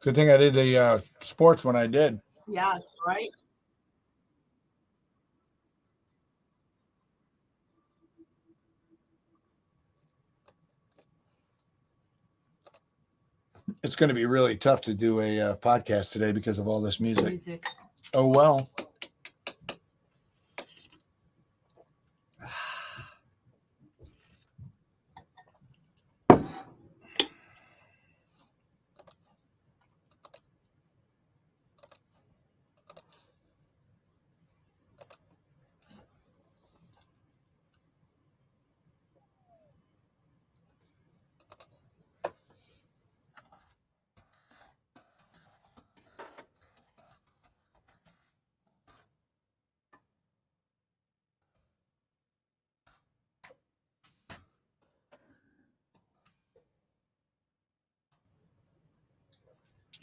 Good thing I did the sports when I did. Yes, right? It's going to be really tough to do a podcast today because of all this music. Oh, well.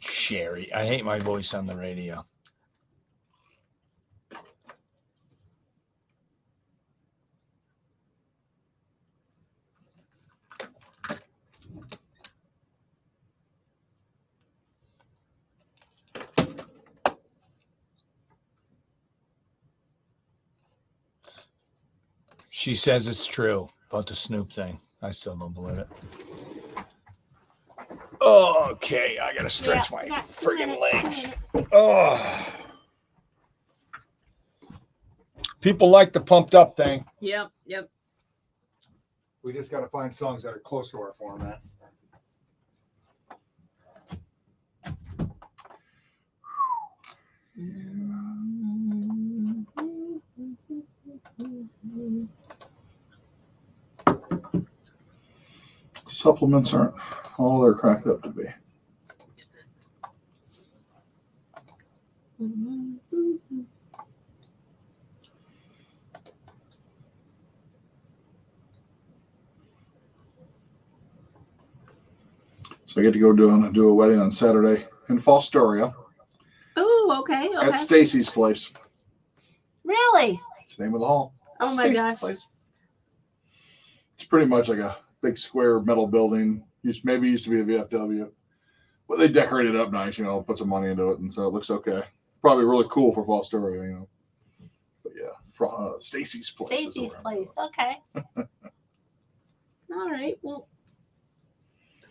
Sherry. I hate my voice on the radio. She says it's true about the Snoop thing. I still don't believe it. Okay, I gotta stretch my friggin' legs. Oh, people like the pumped up thing. Yep. We just gotta find songs that are close to our format. Supplements aren't all they're cracked up to be. So I get to go do a wedding on Saturday in Fostoria Oh, okay. at Stacy's place. Really? It's the name of the hall. Oh my Stacy's gosh. place. It's pretty much like a big square metal building. Used to be a VFW, but they decorated it up nice. Put some money into it, and so it looks okay. Probably really cool for Fostoria, But yeah, Stacy's place. Stacy's place. Okay. All right. Well,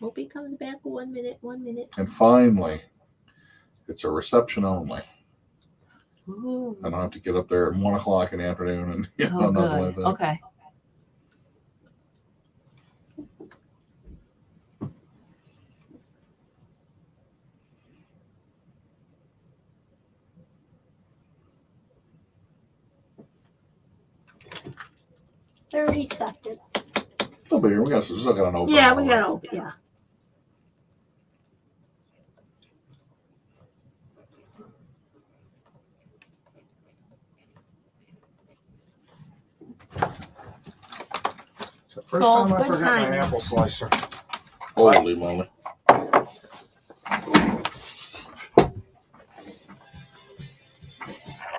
hope he comes back 1 minute. 1 minute. And finally, it's a reception only. Ooh. I don't have to get up there at 1 o'clock in the afternoon and nothing like that. Okay. $30 seconds. Still be here. We still got an open. Yeah, we got to open. Yeah. It's the first time I forgot my apple slicer. Holy moly.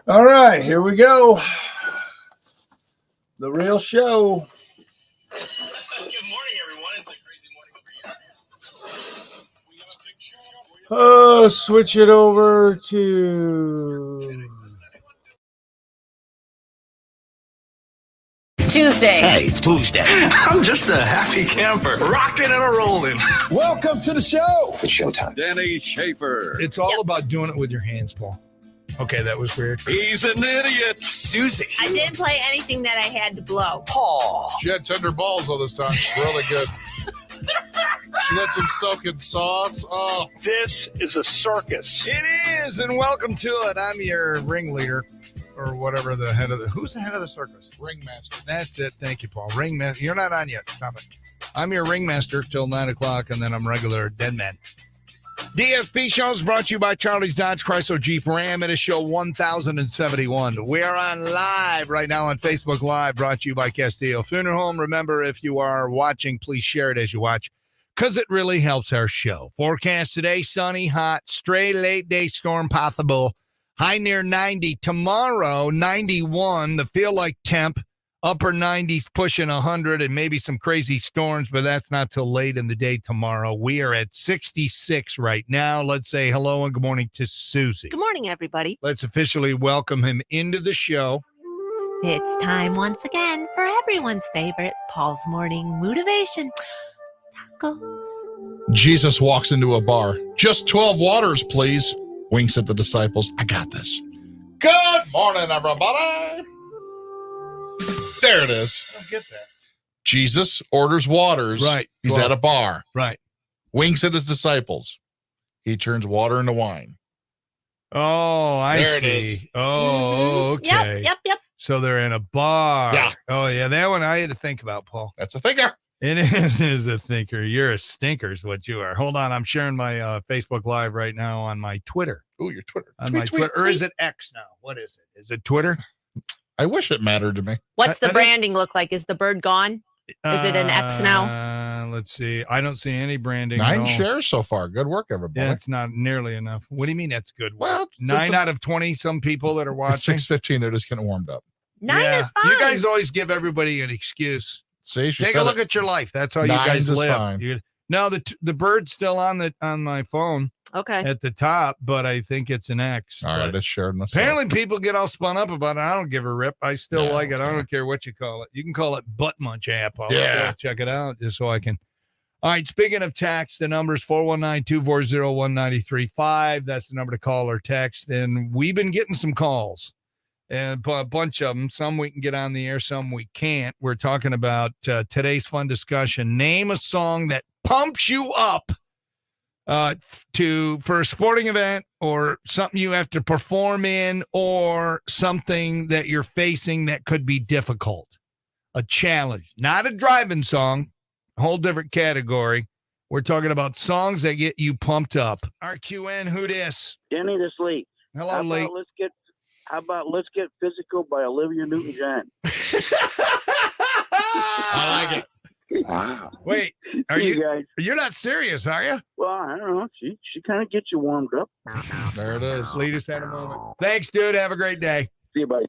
All right, here we go. The real show. Good morning, everyone. It's a crazy morning over here. We got a big show for you. Oh, switch it over to Tuesday. Hey, it's Tuesday. I'm just a happy camper, rocking and a rolling. Welcome to the show. It's showtime. Denny Schaefer. It's all about doing it with your hands, Paul. Okay, that was weird. He's an idiot. Susie. I didn't play anything that I had to blow. Paul. She had tender balls all this time. Really good. She had some soaking sauce. Oh, This is a circus. It is, and welcome to it. I'm your ringleader, or whatever who's the head of the circus? ringmaster. That's it. Thank you, Paul. Ringmaster. You're not on yet. Stop it. I'm your ringmaster till 9 o'clock, and then I'm regular dead man. DSP shows brought to you by Charlie's Dodge Chrysler Jeep Ram. It is show 1071. We are on live right now on Facebook Live, brought to you by Castillo Funeral Home. Remember, if you are watching, please share it as you watch, because it really helps our show. Forecast today, sunny, hot, stray late day storm possible. High near 90. Tomorrow, 91. The feel like temp. Upper 90s pushing 100 and maybe some crazy storms, but that's not till late in the day tomorrow. We are at 66 right now. Let's say hello and good morning to Susie. Good morning, everybody. Let's officially welcome him into the show. It's time once again for everyone's favorite Paul's Morning Motivation. Tacos. Jesus walks into a bar. Just 12 waters, please. Winks at the disciples. I got this. Good morning, everybody. There it is. I don't get that. Jesus orders waters. Right. He's Well, at a bar. Right. Winks at his disciples. He turns water into wine. Oh, I There it see. is. Oh, okay. Yep. So they're in a bar. Yeah. Oh, yeah. That one I had to think about, Paul. That's a thinker. It is a thinker. You're a stinker is what you are. Hold on. I'm sharing my Facebook Live right now on my Twitter. Ooh, your Twitter. On Tweet, my tweet, Twitter. Or is it X now? What is it? Is it Twitter? I wish it mattered to me. What's I the think- branding look like? Is the bird gone? Is it an X now? Let's see. I don't see any branding. 9 no. shares so far. Good work, everybody. Yeah, it's not nearly enough. What do you mean that's good? Well, 9 out of 20 some people that are It's watching. 6:15. They're just getting warmed up. 9 is fine. You guys always give everybody an excuse. See, she Take said a look it. at your life. That's how you 9 guys is live. fine. No, the bird's still on my phone. Okay. at the top, but I think it's an X. All right, But that's shared myself. apparently people get all spun up about it. I don't give a rip. I still Yeah, like it. I okay. don't care what you call it. You can call it Butt Munch app. I'll Yeah. still check it out just so I can. All right, speaking of text, the number is 419-240-1935. That's the number to call or text. And we've been getting some calls, and a bunch of them. Some we can get on the air, some we can't. We're talking about today's fun discussion. Name a song that pumps you up for a sporting event or something you have to perform in or something that you're facing that could be difficult. A challenge, not a driving song. Whole different category. We're talking about songs that get you pumped up. RQN, who dis? Denny the Sleep. Hello, Lee. How about Let's Get Physical by Olivia Newton-John? I like it. Wow. Wait, guys? You're not serious, are you? Well, I don't know. She kind of gets you warmed up. There it is. Lead us at a moment. Thanks, dude. Have a great day. See you, buddy.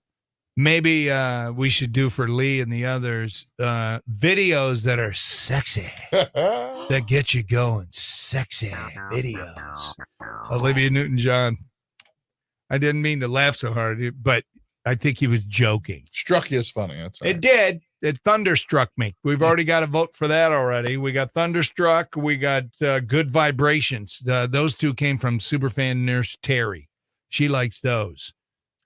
Maybe we should do for Lee and the others videos that are sexy, that get you going. Sexy videos. Olivia Newton-John. I didn't mean to laugh so hard, but I think he was joking. Struck you as funny. That's all right. It did. It thunderstruck me. We've already got a vote for that already. We got Thunderstruck. We got Good Vibrations. Those two came from superfan nurse Terry. She likes those.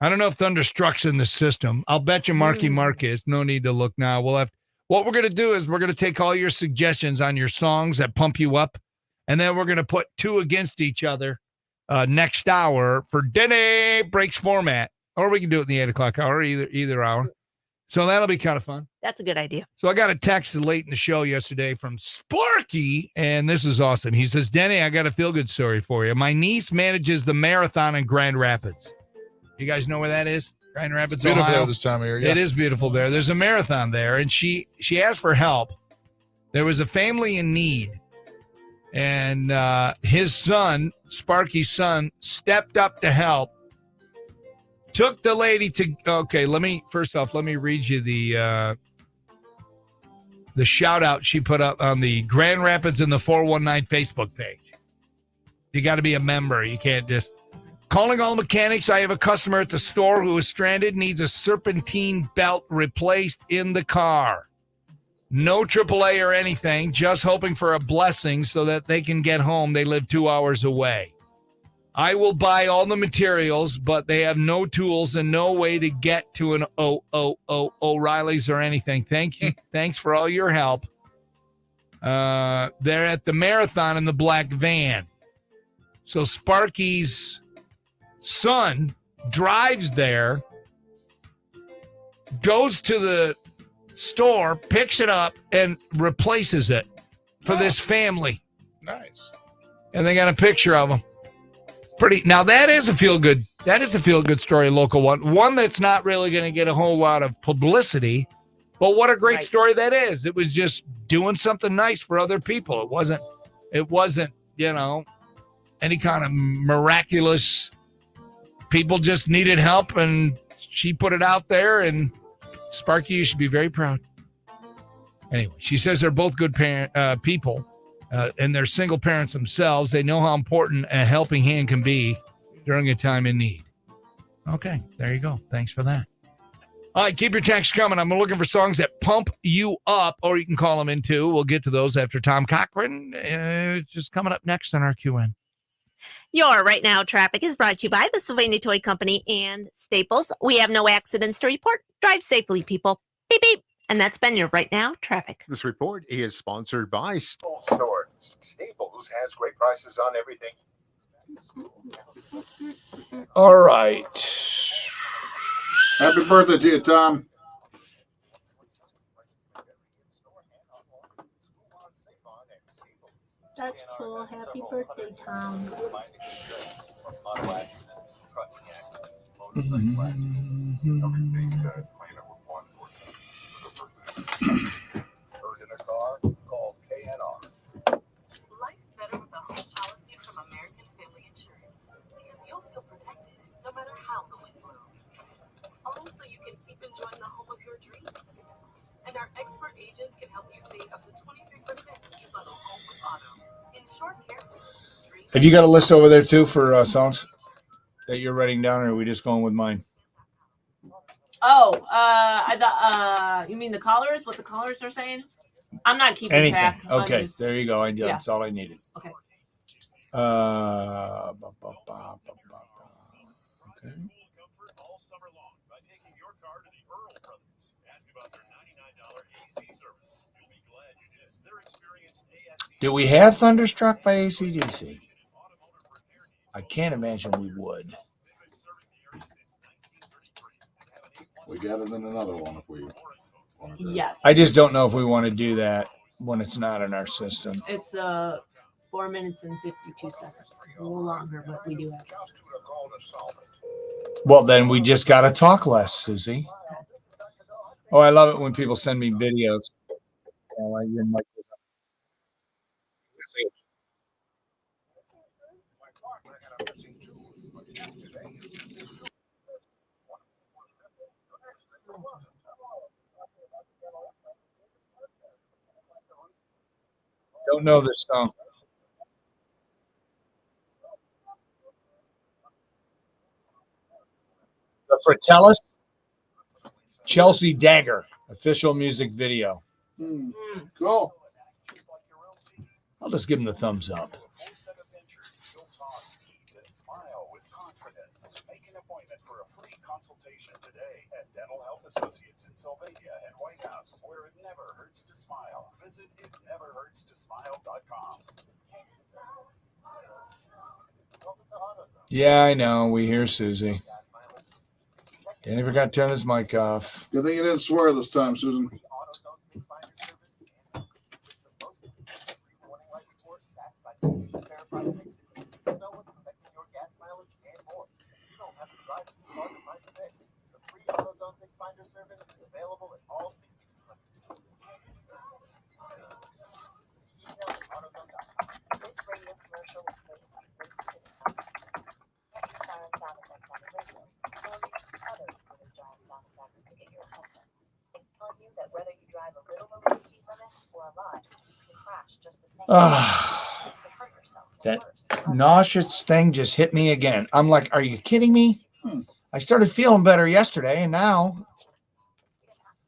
I don't know if Thunderstruck's in the system. I'll bet you Marky Mark is. No need to look now. What we're going to do is we're going to take all your suggestions on your songs that pump you up, and then we're going to put two against each other next hour for Denny Breaks format. Or we can do it in the 8 o'clock hour, either hour. So that'll be kind of fun. That's a good idea. So I got a text late in the show yesterday from Sparky, and this is awesome. He says, Denny, I got a feel-good story for you. My niece manages the marathon in Grand Rapids. You guys know where that is? Grand Rapids, It's beautiful Ohio. there this time of year. Yeah. It is beautiful there. There's a marathon there, and she asked for help. There was a family in need, and his son, Sparky's son, stepped up to help. Took the lady to. Okay, let me read you the shout out she put up on the Grand Rapids and the 419 Facebook page. You got to be a member. You can't just. Calling all mechanics. I have a customer at the store who is stranded, needs a serpentine belt replaced in the car. No AAA or anything, just hoping for a blessing so that they can get home. They live 2 hours away. I will buy all the materials, but they have no tools and no way to get to an O'Reilly's or anything. Thank you. Thanks for all your help. They're at the marathon in the black van. So Sparky's son drives there, goes to the store, picks it up, and replaces it for this family. Nice. And they got a picture of him. Now that is a feel good. That is a feel good story, local one. One that's not really going to get a whole lot of publicity, but what a great story that is. It was just doing something nice for other people. It wasn't, any kind of miraculous. People just needed help, and she put it out there, and Sparky, you should be very proud. Anyway, she says they're both good people, and they're single parents themselves. They know how important a helping hand can be during a time in need. Okay, there you go. Thanks for that. All right, keep your texts coming. I'm looking for songs that pump you up, or you can call them in too. We'll get to those after Tom Cochran. Just coming up next on our QN. Your Right Now traffic is brought to you by the Sylvania Toy Company and Staples. We have no accidents to report. Drive safely, people. Beep, beep. And that's been your Right Now traffic. This report is sponsored by Stores. Staples has great prices on everything. All right. Happy birthday to you, Tom. That's cool. Happy birthday, Tom. Life's better with a home policy from American Family Insurance because you'll feel protected no matter how the wind blows. Also, you can keep enjoying the home of your dreams. And our expert agents can help you save up to 23% when you bundle home with auto. Insure carefully. Have you got a list over there too for songs that you're writing down, or are we just going with mine? Oh, I thought you mean the callers? What the callers are saying? I'm not keeping Anything. track. I'm Okay, just- there you go. Yeah. That's all I needed. Okay. Okay. Do we have Thunderstruck by AC/DC? I can't imagine we would. We got it in another one if we want to. Yes. I just don't know if we want to do that when it's not in our system. It's 4 minutes and 52 seconds. A little longer, but we do have it. Well, then we just got to talk less, Susie. Oh, I love it when people send me videos. Oh, I didn't like this. Don't know this song. The Fratellis Chelsea Dagger official music video. Cool. I'll just give him the thumbs up. Make an appointment for a free consultation today at Dental Health Associates in Sylvania and White House, where it never hurts to smile. Visit itneverhurtstosmile.com. Yeah, I know. We hear Susie. Danny forgot to turn his mic off. Good thing you didn't swear this time, Susan. Service is available at all 6,200 stores. This radio commercial was made to convince you it's absolute. Can't use siren sound effects on the radio, so use other really giant sound effects to get your attention. They tell you that whether you drive a little over the speed limit or a lot, you can crash just the same. You could hurt yourself. That nauseous thing just hit me again. I'm like, are you kidding me? I started feeling better yesterday, and now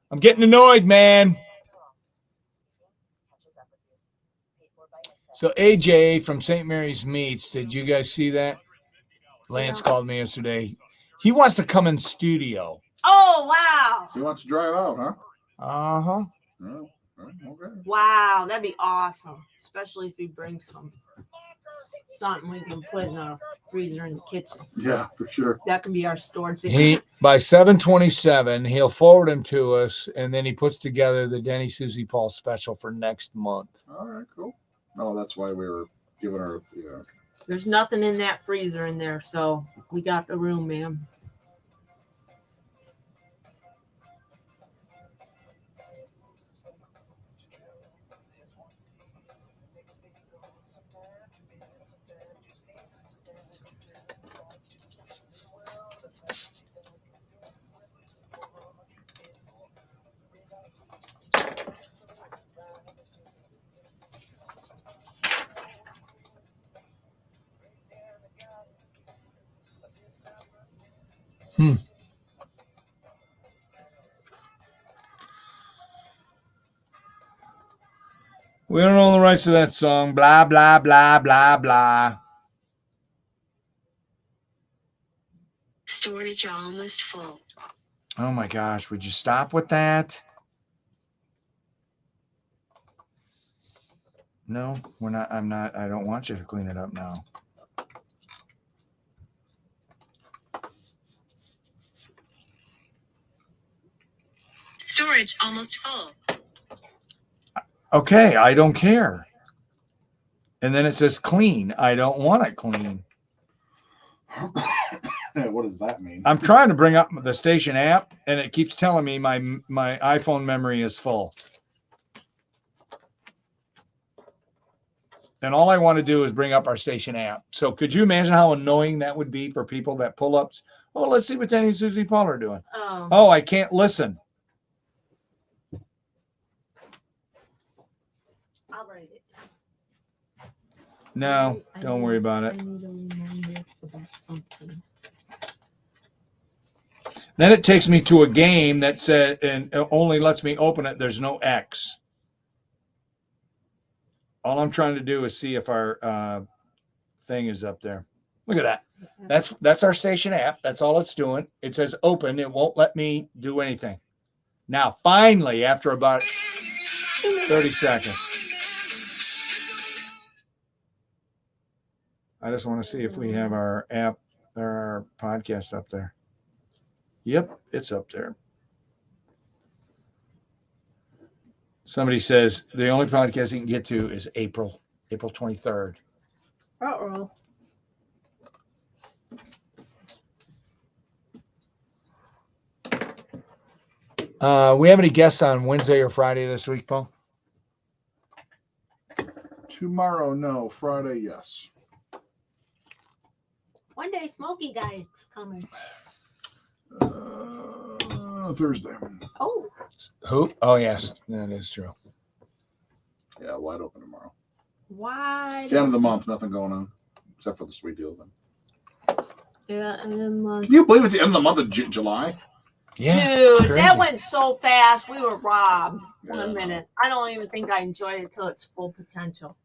I'm getting annoyed, man. So AJ from St. Mary's Meats, did you guys see that? Lance called me yesterday. He wants to come in studio. Oh, wow. He wants to drive out, huh? Uh-huh. Oh, okay. Wow, that'd be awesome. Especially if he brings something we can put in a freezer in the kitchen. Yeah, for sure. That can be our stored secret. He by 7/27, he'll forward him to us, and then he puts together the Denny Susie Paul special for next month. All right, cool. No, that's why we were giving her. Yeah. There's nothing in that freezer in there, so we got the room, ma'am. We don't own the rights to that song. Blah, blah, blah, blah, blah. Storage almost full. Oh my gosh, would you stop with that? No, we're not. I'm not. I don't want you to clean it up now. Storage almost full. Okay, I don't care. And then it says clean. I don't want it clean. What does that mean? I'm trying to bring up the station app, and it keeps telling me my iPhone memory is full. And all I want to do is bring up our station app. So could you imagine how annoying that would be for people that pull ups? Oh, let's see what Danny and Susie Paul are doing. Oh, I can't listen. I'll write it. No, don't worry about it. I need a reminder about something. Then it takes me to a game that says, and it only lets me open it. There's no X. All I'm trying to do is see if our thing is up there. Look at that. That's our station app. That's all it's doing. It says open. It won't let me do anything. Now, finally, after about 30 seconds, I just want to see if we have our app or our podcast up there. Yep, it's up there. Somebody says the only podcast you can get to is April 23rd. Uh-oh. We have any guests on Wednesday or Friday this week, Paul? Tomorrow, no. Friday, yes. One day, Smokey Guy's coming. Thursday. Oh. Who? Oh, yes, that is true. Yeah, wide open tomorrow. Why? It's the end of the month. Nothing going on except for the sweet deal thing. Yeah, and then Can you believe it's the end of the month of July? Yeah, dude, that went so fast. We were robbed. 1 minute. I don't even think I enjoyed it till its full potential.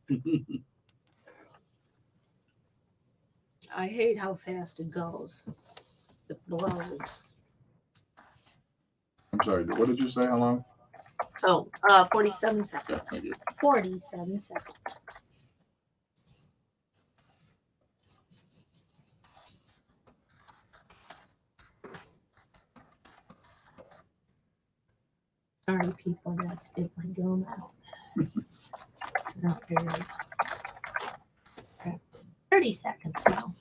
I hate how fast it goes. It blows. I'm sorry. What did you say? How long? Oh, 47 seconds. 47 seconds. Sorry, people, that's it. I go now. It's not very. 30 seconds now.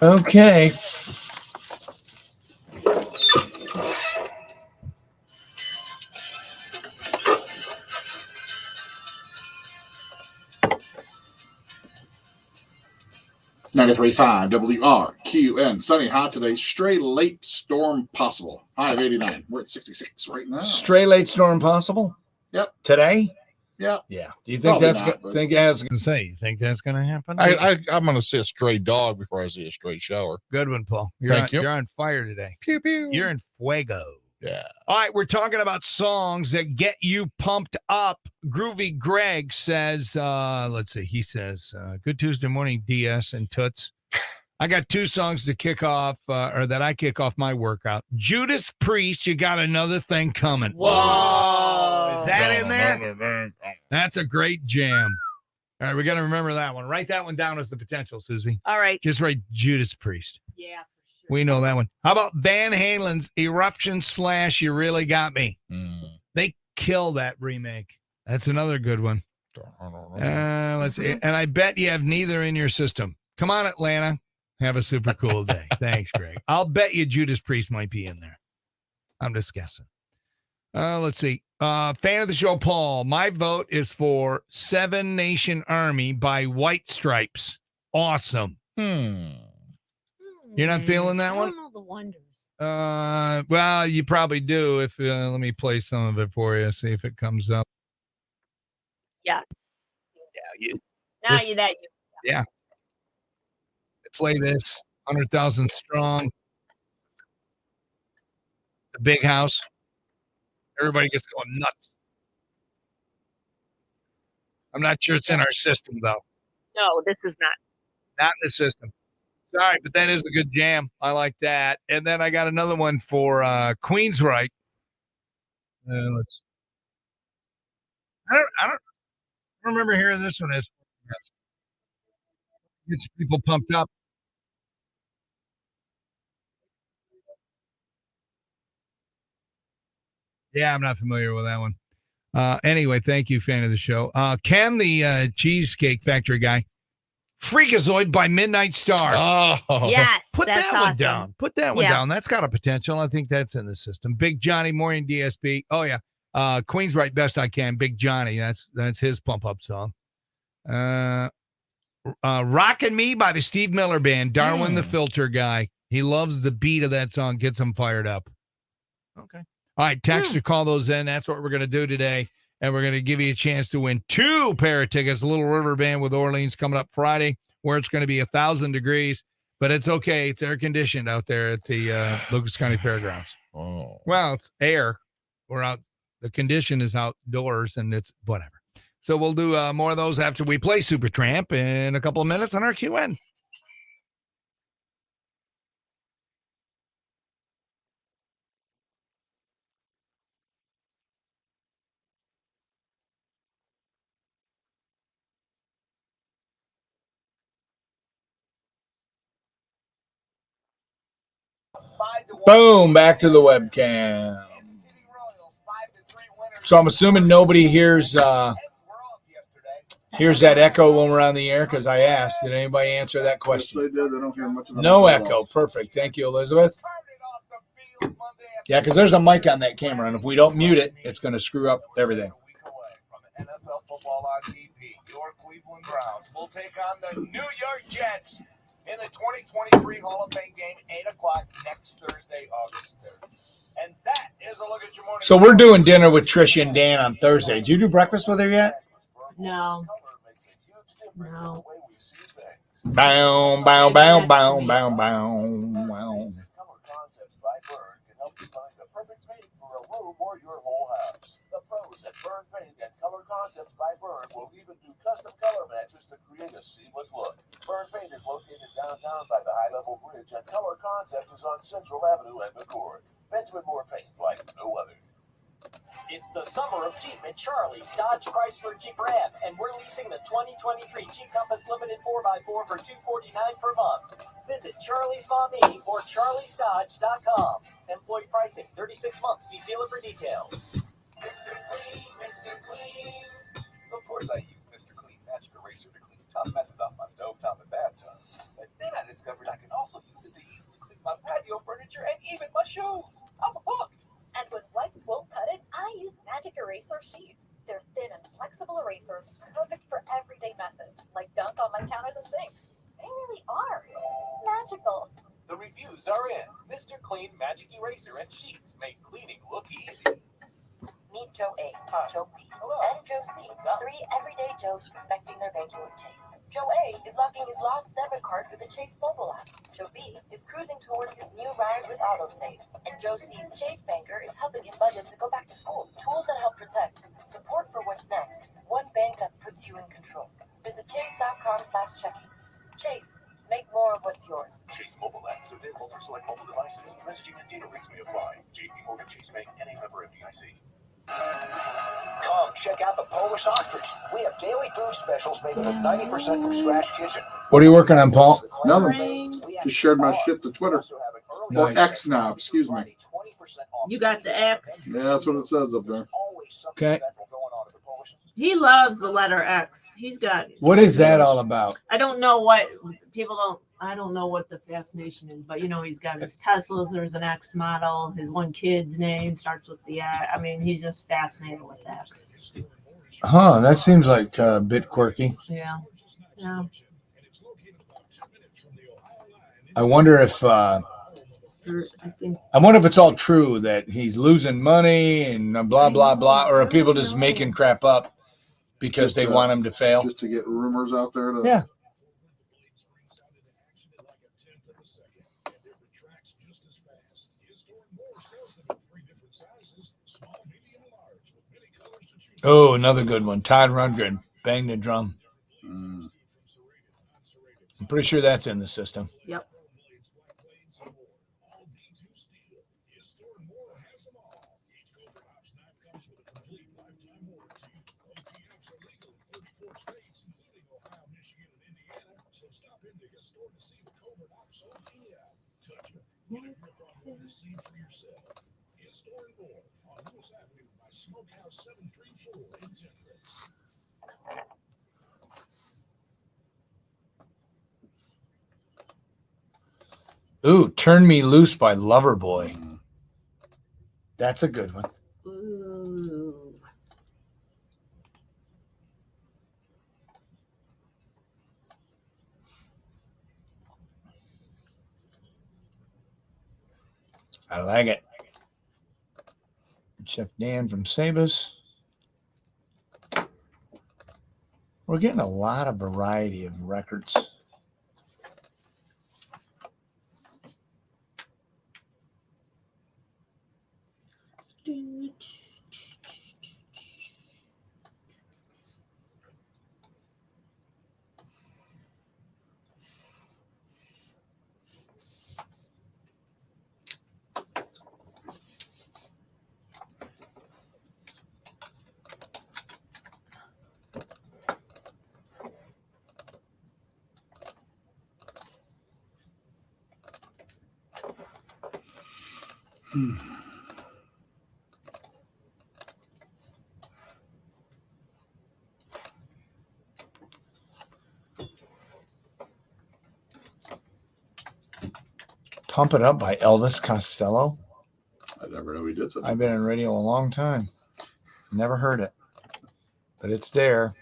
Okay. .93.5 WRQN. Sunny, hot today. Stray late storm possible. High of 89. We're at 66 right now. Stray late storm possible? Yep. Today? Yep. Yeah. Do you think Probably that's not, going to say? You think that's going to happen? I'm going to see a stray dog before I see a stray shower. Good one, Paul. Thank you. You're on fire today. Pew pew. You're in fuego. Yeah. All right, we're talking about songs that get you pumped up. Groovy Greg says, let's see, he says, good Tuesday morning, DS and Toots. I got two songs to kick off, or that I kick off my workout. Judas Priest, You Got Another Thing Coming. Whoa. Is that in there? That's a great jam. All right, we got to remember that one. Write that one down as the potential, Susie. All right. Just write Judas Priest. Yeah. We know that one. How about Van Halen's Eruption / You Really Got Me? They kill that remake. That's another good one. Let's see. And I bet you have neither in your system. Come on, Atlanta. Have a super cool day. Thanks, Greg. I'll bet you Judas Priest might be in there. I'm just guessing. Let's see. Fan of the show, Paul. My vote is for Seven Nation Army by White Stripes. Awesome. You're not feeling that one? I don't know the wonders. Well, you probably do. If let me play some of it for you. See if it comes up. Yes. Yeah. Yeah. Play this 100,000 strong. The big house. Everybody gets going nuts. I'm not sure it's in our system though. No, this is not. Not in the system. Sorry, but that is a good jam. I like that. And then I got another one for Queensryche. I don't remember hearing this one. Gets people pumped up. Yeah, I'm not familiar with that one. Anyway, thank you, fan of the show. Ken, the Cheesecake Factory guy. Freakazoid by Midnight Star. Oh, yes. Put that's that awesome. one down. Put that one down. That's got a potential. I think that's in the system. Big Johnny Moore and DSP. Oh yeah. Queensryche Best I Can. Big Johnny. That's his pump up song. Rockin' Me by the Steve Miller Band. Darwin the Filter guy. He loves the beat of that song. Gets him fired up. Okay. All right. Text or call those in. That's what we're going to do today. And we're going to give you a chance to win 2 pair of tickets. Little River Band with Orleans coming up Friday, where it's going to be 1,000 degrees. But it's okay. It's air conditioned out there at the Lucas County Fairgrounds. Oh. Well, it's air. We're out. The condition is outdoors, and it's whatever. So we'll do more of those after we play Supertramp in a couple of minutes on our QN. Boom, back to the webcam. So I'm assuming nobody hears that echo when we're on the air, because I asked. Did anybody answer that question? Yes, they did. They don't hear much of No echo. Perfect. Thank you, Elizabeth. Yeah, because there's a mic on that camera, and if we don't mute it, it's going to screw up everything. NFL football on TV. Your Cleveland Browns will take on the New York Jets in the 2023 Hall of Fame game, 8 o'clock next Thursday, August 3rd. And that is a look at your morning. So we're doing dinner with Trish and Dan on Thursday. Did you do breakfast with her yet? No. No. Bow, bow, bow, bow, bow, bow, bow. Concepts by Bird can help you find the perfect paint for a room or your whole house. The pros at Bird Paint and Color Concepts by Bird will even do custom color matches to create a seamless look. Bird Paint is located downtown by the High Level Bridge, and Color Concepts is on Central Avenue and McCord. Benjamin Moore Paint like no other. It's the summer of Jeep at Charlie's Dodge Chrysler Jeep Ram, and we're leasing the 2023 Jeep Compass Limited 4x4 for $249 per month. Visit Charlie's Maumee or charliesdodge.com. Employee pricing, 36 months. See dealer for details. Mr. Clean, Mr. Clean. Of course I use Mr. Clean Magic Eraser to clean top messes off my stovetop and bathtub. But then I discovered I can also use it to easily clean my patio furniture and even my shoes. I'm hooked. And when wipes won't cut it, I use Magic Eraser Sheets. They're thin and flexible erasers, perfect for everyday messes, like gunk on my counters and sinks. They really are magical. The reviews are in. Mr. Clean Magic Eraser and Sheets make cleaning look easy. Meet Joe A, Joe B, and Joe C. 3 everyday Joes perfecting their banking with Chase. Joe A is locking his lost debit card with the Chase mobile app. Joe B is cruising toward his new ride with AutoSave. And Joe C's Chase banker is helping him budget to go back to school. Tools that help protect. Support for what's next. One bank that puts you in control. Visit chase.com/checking. Chase, make more of what's yours. Chase mobile app is available for select mobile devices. Messaging and data rates may apply. JP Morgan Chase Bank, NA member FDIC. Come check out the Polish Ostrich. We have daily food specials made with a 90% from scratch kitchen. What are you working on, Paul? Nothing. Just shared my shit to Twitter. Or Nice. X now, excuse me. You got the X. Yeah, that's what it says up there. Okay. He loves the letter X. He's got. What is that all about? I don't know what people don't. I don't know what the fascination is, but you know he's got his Teslas. There's an X model. His one kid's name starts with the X. I mean, he's just fascinated with X. Huh, that seems like a bit quirky. Yeah. Yeah. I wonder if I think it's all true that he's losing money and blah blah blah, or are people just making crap up because they want him to fail? Just to get rumors out there. Yeah. Oh, another good one. Todd Rundgren, Bang the Drum. I'm pretty sure that's in the system. Yep. Ooh, Turn Me Loose by Loverboy. That's a good one. Ooh. I like it. Chef Dan from Sabus. We're getting a lot of variety of records. Pump It Up by Elvis Costello. I never knew he did something. I've been in radio a long time. Never heard it, but it's there.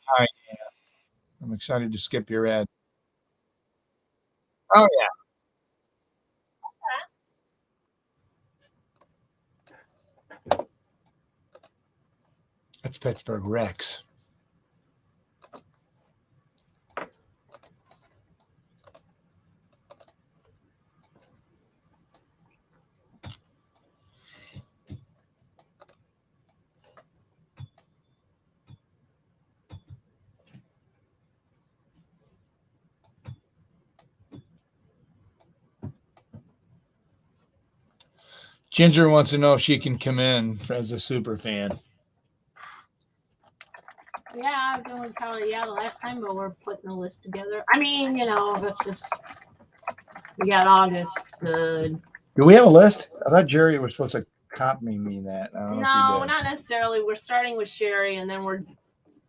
Hi, yeah. I'm excited to skip your ad. Oh, yeah. That's Pittsburgh Rex. Ginger wants to know if she can come in as a super fan. Yeah, I've been with Kelly. Yeah, the last time, but we're putting a list together. I mean, that's just we got August. Good. Do we have a list? I thought Jerry was supposed to copy me that. I don't know if he No, did. not necessarily. We're starting with Sherry, and then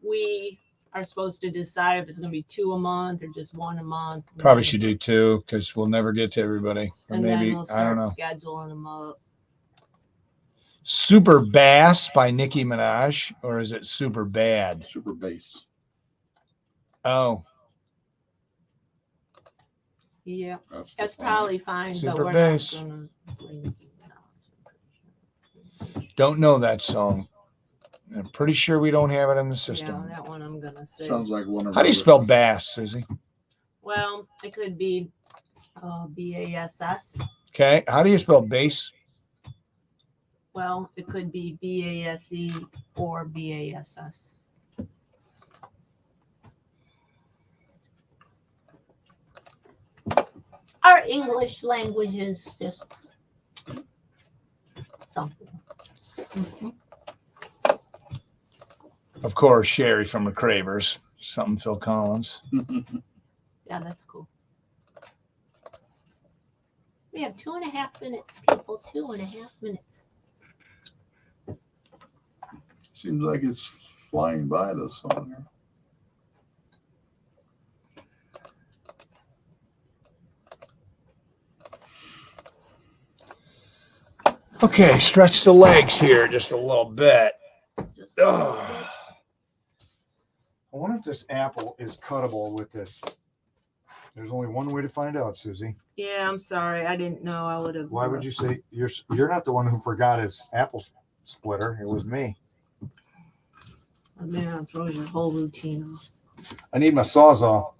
we are supposed to decide if it's going to be 2 a month or just 1 a month. Probably should do 2 because we'll never get to everybody. Or And maybe, then we'll I don't start know. scheduling them up. Super Bass by Nicki Minaj, or is it Super Bad? Super Bass. Oh, Yeah, That's probably fine. Super but we're Bass. not going to play. Don't know that song. I'm pretty sure we don't have it in the Yeah, system. that one I'm going to say. Sounds like one of How do you spell bass, Susie? Well, it could be BASS. Okay. How do you spell bass? Well, it could be BASE or BASS. Our English language is just something. Mm-hmm. Of course, Sherry from the Cravers. Something Phil Collins. Yeah, that's cool. We have 2.5 minutes, people. 2.5 minutes. Seems like it's flying by this song here. Okay, stretch the legs here just a little bit. I wonder if this apple is cuttable with this. There's only one way to find out, Susie. Yeah, I'm sorry. I didn't know. I would have. Why would you say you're not the one who forgot his apple splitter? It was me. Man, it throws your whole routine off. I need my Sawzall.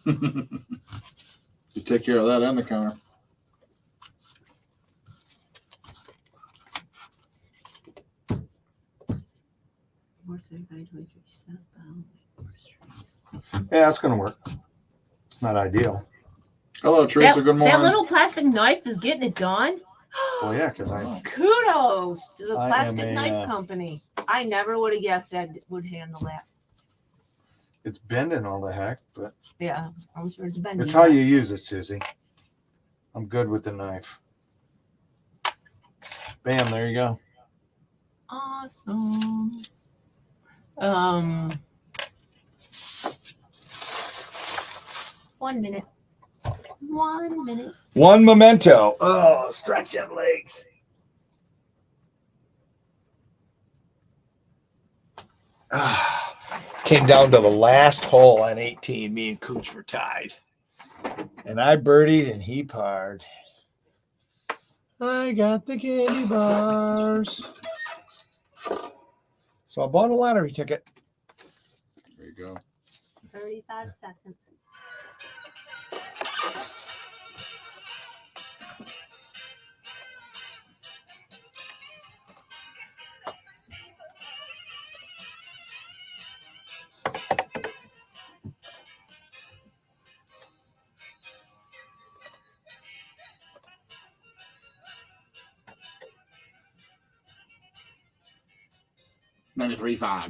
You take care of that on the counter. Yeah, it's gonna work. It's not ideal. Hello, Teresa. Good morning. That little plastic knife is getting it done. Well, yeah, because I Kudos to the I plastic am a, knife company. I never would have guessed that would handle that. it's bending all the heck, but Yeah, I'm sure it's bending. it's how you use it, Susie. I'm good with the knife. Bam, there you go. Awesome. 1 minute. 1 minute. One memento. Oh, stretch them legs. Came down to the last hole on 18. Me and Cooch were tied. And I birdied and he parred. I got the candy bars. So I bought a lottery ticket. There you go. 35 seconds.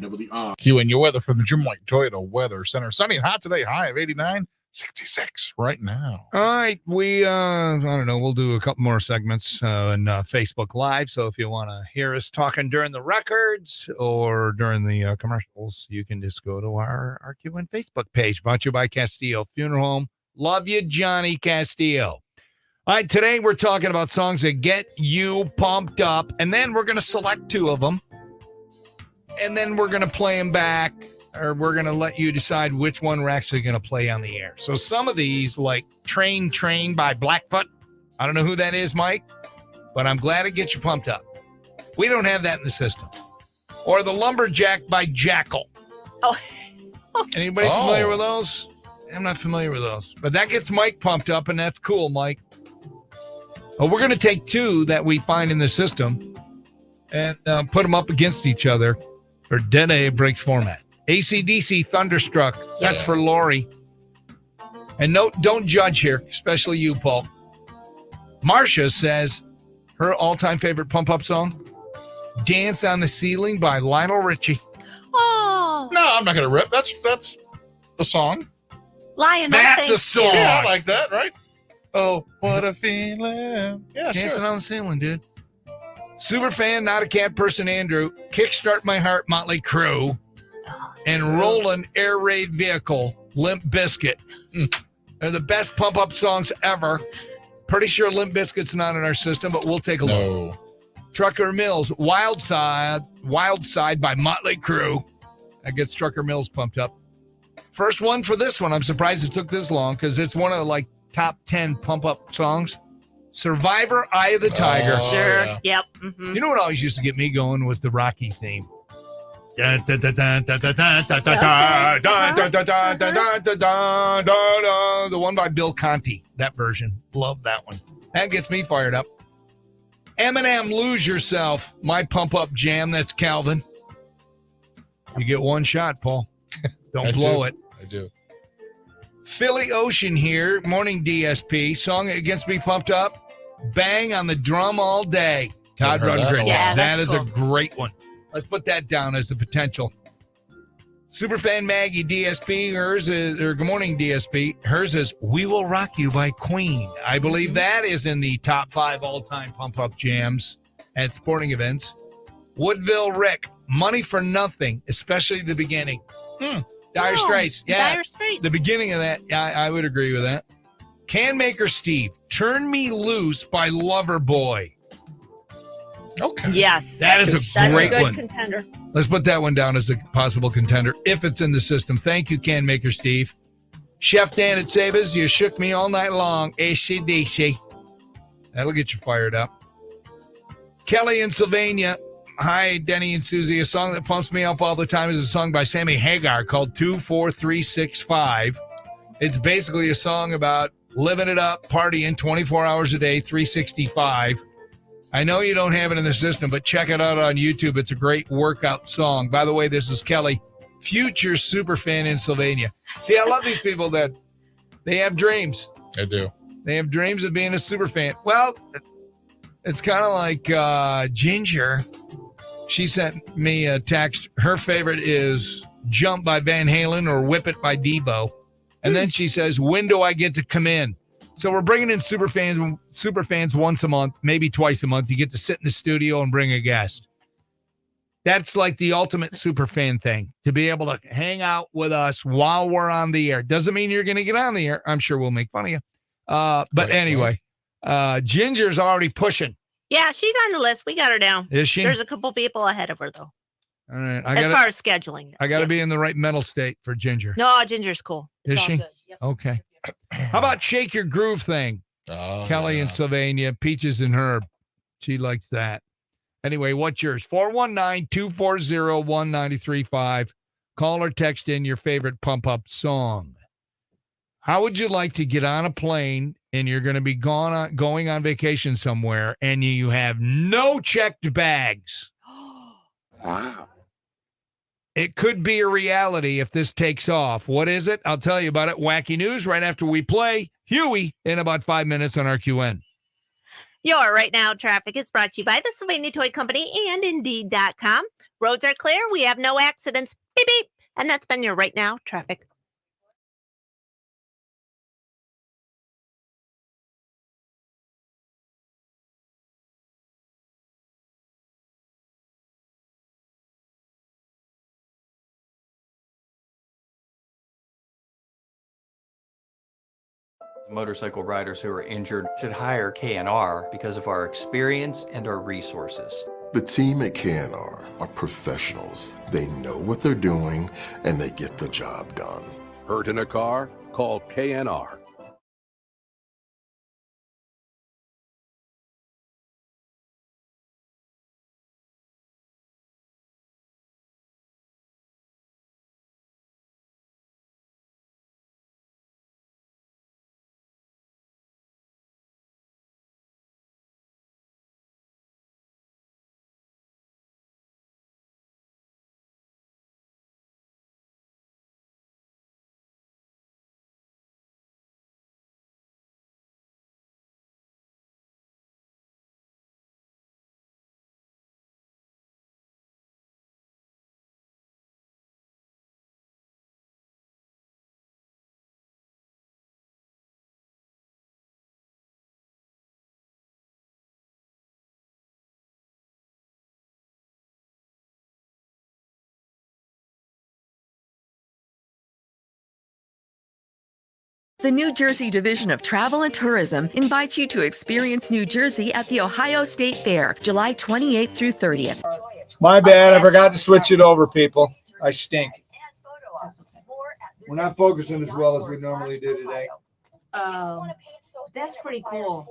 WR. Q and your weather from the Jim White Toyota Weather Center. Sunny and hot today, high of 89, 66 right now. All right, we I don't know, we'll do a couple more segments on Facebook Live. So if you want to hear us talking during the records or during the commercials, you can just go to our QN Facebook page. Brought to you by Castillo Funeral Home. Love you, Johnny Castillo. All right, today we're talking about songs that get you pumped up, and then we're going to select 2 of them, and then we're going to play them back, or we're going to let you decide which one we're actually going to play on the air. So some of these, like Train by Blackfoot, I don't know who that is, Mike, but I'm glad it gets you pumped up. We don't have that in the system. Or The Lumberjack by Jackal. Oh. Anybody familiar with those? I'm not familiar with those. But that gets Mike pumped up, and that's cool, Mike. Well, we're going to take 2 that we find in the system and put them up against each other for Dead A Breaks format. AC/DC Thunderstruck. That's for Lori. And don't judge here, especially you, Paul. Marcia says her all-time favorite pump-up song, Dance on the Ceiling by Lionel Richie. Oh. No, I'm not going to rip. That's a song. Lionel, that's a song. Yeah, I like that, right? Oh, what a feeling. Yeah, Dancing on the Ceiling, dude. Superfan, Not a Cat Person, Andrew. Kickstart My Heart, Motley Crue. And Roland Air Raid Vehicle, Limp Bizkit. They're the best pump-up songs ever. Pretty sure Limp Bizkit's not in our system, but we'll take a look. Trucker Mills, Wild Side by Motley Crue. That gets Trucker Mills pumped up. First one for this one. I'm surprised it took this long because it's one of the like top 10 pump-up songs. Survivor, Eye of the Tiger. Sure. Yeah. Yep. Mm-hmm. You know what always used to get me going was the Rocky theme. The one by Bill Conti, that version. Love that one. That gets me fired up. Eminem, Lose Yourself, my pump-up jam. That's Calvin. You get one shot, Paul. Don't blow it. I do. Philly Ocean here. Morning, DSP. Song that gets me pumped up. Bang on the Drum All Day. Todd Rundgren. Yeah, that is cool. a great one. Let's put that down as a potential. Superfan Maggie, DSP. Hers is, or good morning, DSP. Hers is We Will Rock You by Queen. I believe that is in the top 5 all-time pump-up jams at sporting events. Woodville Rick, Money for Nothing, especially the beginning. Dire Straits. Yeah. Dire Straits. The beginning of that, I would agree with that. Canmaker Steve, Turn Me Loose by Loverboy. Okay. Yes. That is a great good one. contender. Let's put that one down as a possible contender if it's in the system. Thank you, Canmaker Steve. Chef Dan at Sabas, you shook me all night long. AC/DC. That'll get you fired up. Kelly in Sylvania. Hi, Denny and Susie. A song that pumps me up all the time is a song by Sammy Hagar called 24365. It's basically a song about living it up, partying 24 hours a day, 365. I know you don't have it in the system, but check it out on YouTube. It's a great workout song. By the way, this is Kelly, future super fan in Sylvania. See, I love these people that they have dreams. I do. They have dreams of being a super fan. Well, it's kind of like Ginger. She sent me a text. Her favorite is Jump by Van Halen or Whip It by Devo. And then she says, when do I get to come in? So we're bringing in super fans once a month, maybe twice a month. You get to sit in the studio and bring a guest. That's like the ultimate super fan thing, to be able to hang out with us while we're on the air. Doesn't mean you're going to get on the air. I'm sure we'll make fun of you. But anyway, Ginger's already pushing. Yeah, she's on the list. We got her down. Is she? There's a couple people ahead of her, though. All right. As far as scheduling. I got to be in the right mental state for Ginger. No, Ginger's cool. It's Is all she? good. Yep. Okay. How about Shake Your Groove thing? Oh, Kelly in Sylvania, Peaches and Herb. She likes that. Anyway, what's yours? 419-240-1935. Call or text in your favorite pump-up song. How would you like to get on a plane and you're going to be going on vacation somewhere and you have no checked bags? Wow. It could be a reality if this takes off. What is it? I'll tell you about it. Wacky news right after we play Huey in about 5 minutes on RQN. Your Right Now traffic is brought to you by the Sylvania Toy Company and Indeed.com. Roads are clear. We have no accidents. Beep, beep. And that's been your Right Now traffic. Motorcycle riders who are injured should hire K&R because of our experience and our resources. The team at K&R are professionals. They know what they're doing, and they get the job done. Hurt in a car? Call K&R. The New Jersey Division of Travel and Tourism invites you to experience New Jersey at the Ohio State Fair, July 28th through 30th. My bad. I forgot to switch it over, people. I stink. We're not focusing as well as we normally do today. That's pretty cool.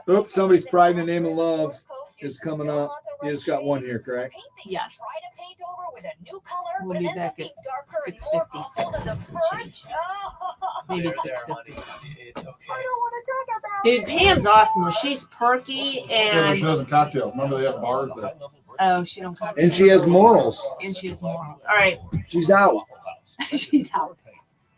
Oops, somebody's Pride in the Name of Love is coming up. You just got one here, correct? Yes. We'll be back at 6:56. Maybe 6:50. Dude, Pam's awesome. Well, she's perky Yeah, but she and doesn't cocktail. Remember they have bars there. she don't. And she has morals. And she has morals. All right. She's out. She's out.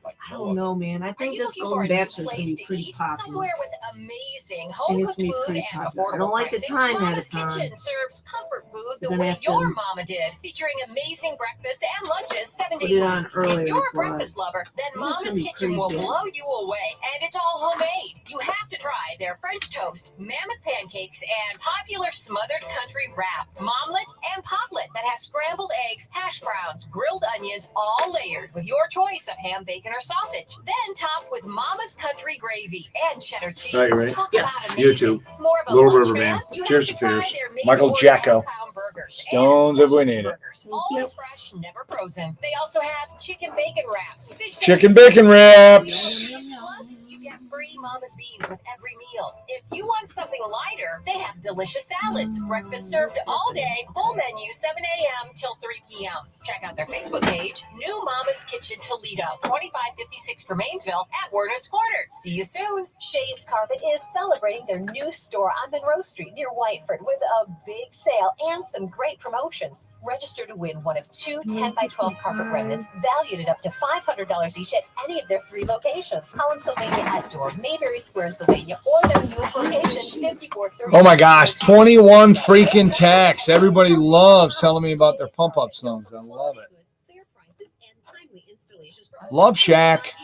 I don't know, man. I think this Golden Bachelor is going to be pretty popular. Somewhere with amazing I home think it's cooked going to be food pretty and popular. I affordable don't like the pricing. time that Mama's it's on. Kitchen serves comfort food the You're gonna way have your to mama did, featuring amazing breakfast and lunches 7 put days it a on week. earlier If you're a before I- breakfast lover, then It's Mama's gonna be Kitchen will pretty big. blow you away, and it's all homemade. You have to try their French toast, mammoth pancakes, and popular smothered country wrap, momlet and poplet that has scrambled eggs, hash browns, grilled onions, all layered with your choice of ham, bacon, or sausage. Then topped with Mama's country gravy and cheddar cheese. All right, you ready? Talk Yes. about amazing. YouTube. More of a Little lunch River fan? Man. You Cheers have to try Fierce. their made Michael to order Jacko. half-pound burgers and Stones if we specialty need it. burgers. Always fresh, never frozen. They also have chicken bacon wraps, fish Chicken sandwiches, bacon wraps. Plus, you get free Mama's Beans with every meal. If you want something lighter, they have delicious salads. Breakfast served all day. Full menu, 7 a.m. till 3 p.m. Check out their Facebook page, New Mama's Kitchen Toledo, 2556 Remainville at Werners Corner. See you soon. Shay's Carpet is celebrating their new store on Monroe Street near Whiteford with a big sale and some great promotions. Register to win one of two 10x12 carpet remnants valued at up to $500 each at any of their 3 locations. Holland, Sylvania at Door, Mayberry Square in Sylvania, or their newest location, 5430. Oh my gosh, 21 freaking texts. Everybody loves telling me about their pump up songs. I love it. Love Shack.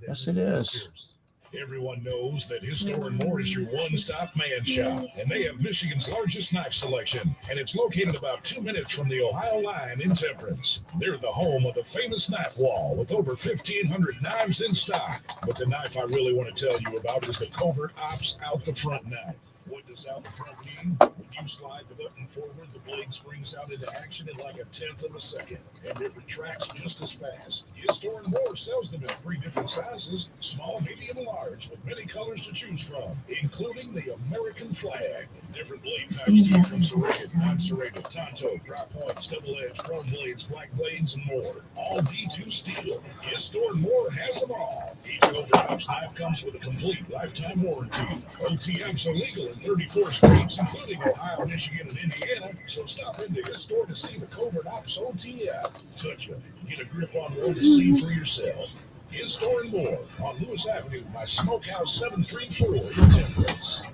Yes, it is. Everyone knows that his store and more is your one-stop man shop, and they have Michigan's largest knife selection, and it's located about 2 minutes from the Ohio line in Temperance. They're the home of the famous knife wall with over 1,500 knives in stock. But the knife I really want to tell you about is the Covert Ops Out the Front knife. What does out the front mean? You slide the button forward, the blade springs out into action in like 1/10 of a second, and it retracts just as fast. His Store & More sells them in 3 different sizes, small, medium, and large, with many colors to choose from, including the American flag. Different blade types too, from serrated, non-serrated, tonto, drop points, double-edged, chrome blades, black blades, and more. All D2 steel. His Store & More has them all. Each Cobra knife comes with a complete lifetime warranty. OTMs are legal in 34 states, including Ohio, Michigan, and Indiana. So stop into his store to see the Cobra Knox OTM. Touch it. Get a grip on one to see for yourself. His Store & More on Lewis Avenue by Smokehouse 734 in Temperance.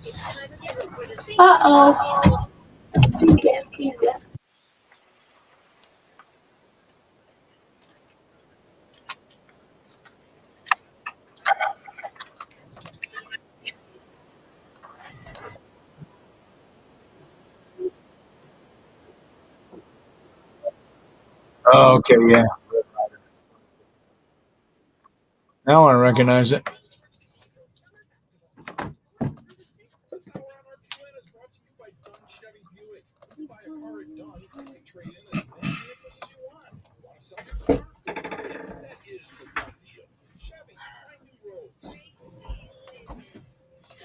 Uh-oh. Feedback. Oh, okay, yeah. Now I recognize it.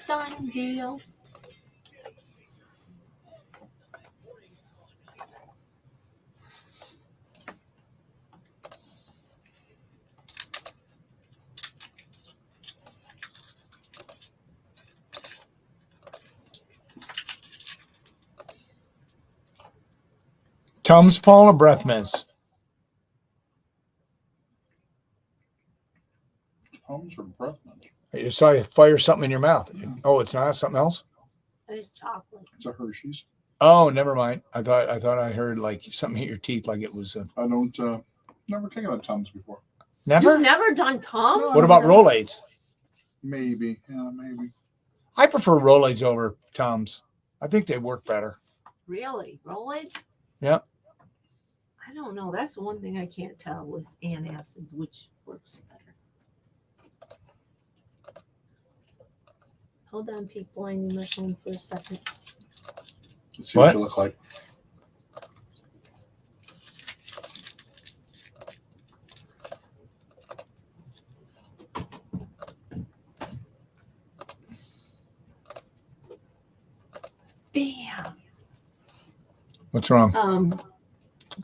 Done deal. Tums, Paul, or breath mints? Tums or breath mints? I just saw you fire something in your mouth. Oh, it's not something else? It's chocolate. It's a Hershey's. Oh, never mind. I thought I heard like something hit your teeth, like it was. I don't. Never taken a Tums before. Never. You've never done Tums? What about Rolaids? Maybe. Yeah, maybe. I prefer Rolaids over Tums. I think they work better. Really? Rolaids? Yep. I don't know. That's the one thing I can't tell with antacids, which works better. Hold on, people. I need my phone for a second. Let's see what you look like. Bam. What's wrong?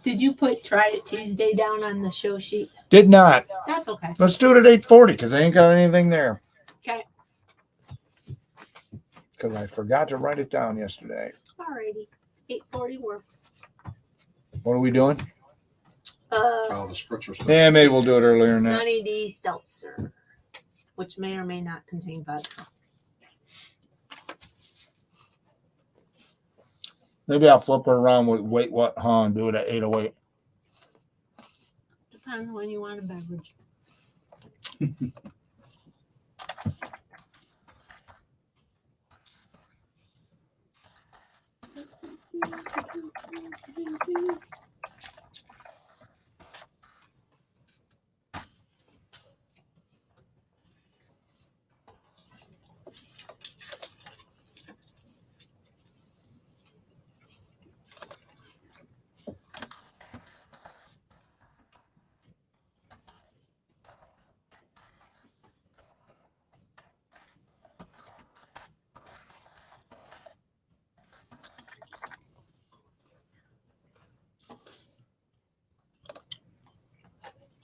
Did you put Try It Tuesday down on the show sheet? Did not. That's okay. Let's do it at 8:40 because I ain't got anything there. Okay. Because I forgot to write it down yesterday. Alrighty. 8:40 works. What are we doing? Oh, the spritzer stuff. Yeah, maybe we'll do it earlier than that. Sunny D seltzer, which may or may not contain vodka. Maybe I'll flip it around with wait what, huh? And do it at 8:08. Depends when you want a beverage.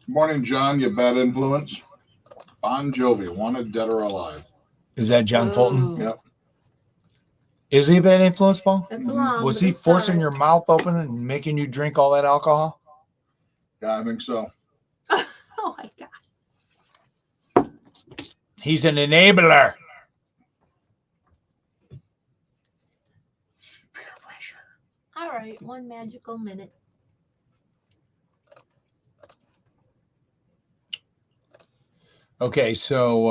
Morning, John. You bad influence. Bon Jovi, wanted dead or alive. Is that John Fulton? Yep. Is he a bad influence, Paul? That's long. Was but he it's forcing not. your mouth open and making you drink all that alcohol? Yeah, I think so. Oh my God. He's an enabler. All right. One magical minute. Okay, so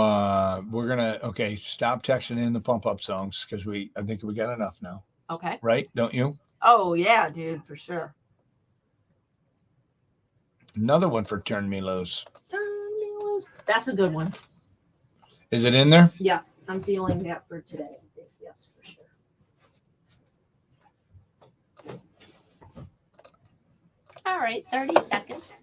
we're gonna stop texting in the pump up songs because I think we got enough now. Okay. Right? Don't you? Oh yeah, dude, for sure. Another one for Turn Me Loose. That's a good one. Is it in there? Yes, I'm feeling that for today. I think. Yes, for sure. All right, 30 seconds.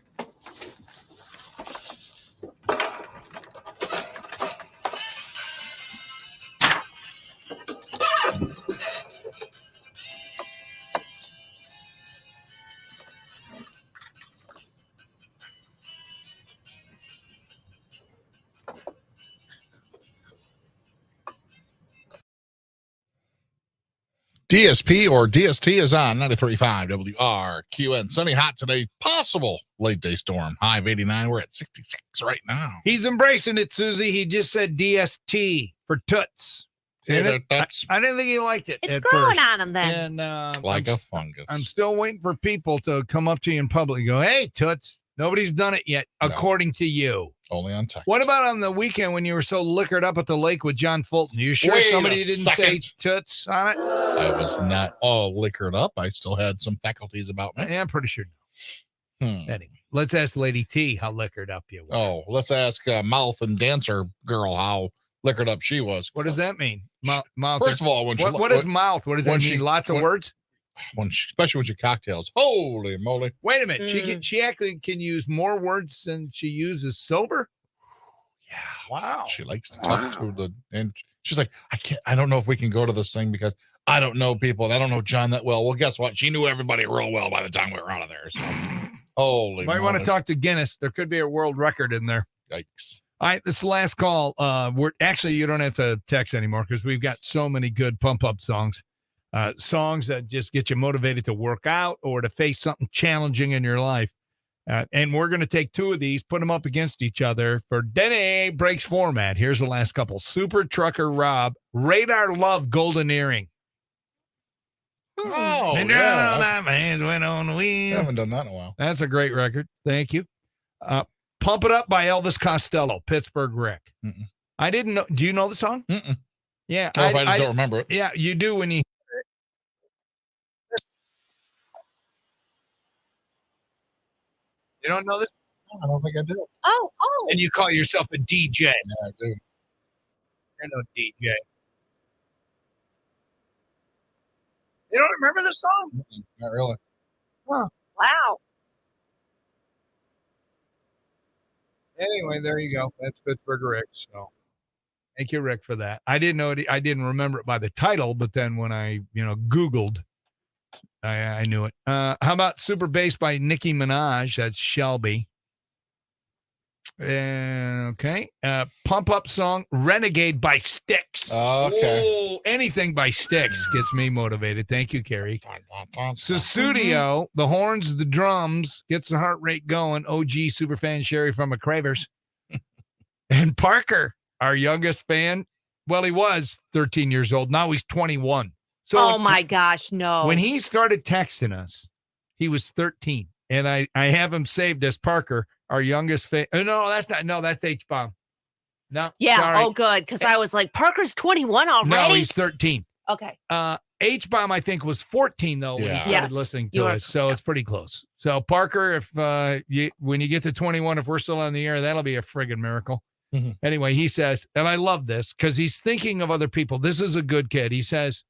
DSP or DST is on 93.5 WRQN. Sunny, hot today. Possible late day storm. High of 89. We're at 66 right now. He's embracing it, Susie. He just said DST for toots. Hey there, And Toots. I didn't think he liked it. It's at growing first. on him then. And Like a fungus. I'm still waiting for people to come up to you in public and go, "Hey, toots." Nobody's done it yet, No. according to you. Only on text. What about on the weekend when you were so liquored up at the lake with John Fulton? You sure Wait a somebody didn't say second. toots on it? I was not all liquored up. I still had some faculties about me. Yeah, I'm pretty sure. Hmm. Anyway, let's ask Lady T how liquored up you were. Oh, let's ask mouth and dancer girl how liquored up she was. What does that mean? Mouth. First of all, when she what is mouth? What does that when mean? she- Lots of when- words? especially when she cocktails. Holy moly! Wait a minute. She actually can use more words than she uses sober. Yeah. Wow. She likes to talk to the, and she's like, I don't know if we can go to this thing because I don't know people and I don't know John that well. Well, guess what? She knew everybody real well by the time we were out of there. So, holy Might want to moly. talk to Guinness. There could be a world record in there. Yikes. All right, this is the last call. We're actually, you don't have to text anymore because we've got so many good pump up songs. Songs that just get you motivated to work out or to face something challenging in your life. And we're going to take two of these, put them up against each other for Denny Breaks format. Here's the last couple. Super Trucker Rob, Radar Love, Golden Earring. Oh, And yeah. my hands went on the I wheel. haven't done that in a while. That's a great record. Thank you. Pump It Up by Elvis Costello, Pittsburgh Rick. Mm-mm. I didn't know. Do you know the song? Mm-mm. Yeah. Or if I just don't remember it. Yeah, you do when you. You don't know this? I don't think I do. Oh. And you call yourself a DJ. Yeah, I do. You're no DJ. You don't remember the song? Not really. Huh. Wow. Anyway, there you go. That's Pittsburgh Rick. So thank you, Rick, for that. I didn't know it. I didn't remember it by the title, but then when I, Googled, I knew it. How about Super Bass by Nicki Minaj? That's Shelby. Okay. Pump Up song, Renegade by Styx. Okay. Oh, anything by Styx gets me motivated. Thank you, Carrie. Susudio, the horns, the drums, gets the heart rate going. OG superfan Sherry from McCravers. And Parker, our youngest fan. Well, he was 13 years old. Now he's 21. So Oh my gosh, no. when he started texting us, he was 13. And I have him saved as Parker, our youngest fan. Oh, no, that's not. No, that's H-Bomb. No. Yeah, sorry. oh good. Because I was like, Parker's 21 already. No, he's 13. Okay. H-Bomb, I think, was 14, though, when he Yeah. started Yes, listening you to are- us. So it's pretty close. So, Parker, if when you get to 21, if we're still on the air, that'll be a friggin' miracle. Mhm. Anyway, he says, and I love this because he's thinking of other people. This is a good kid. He says,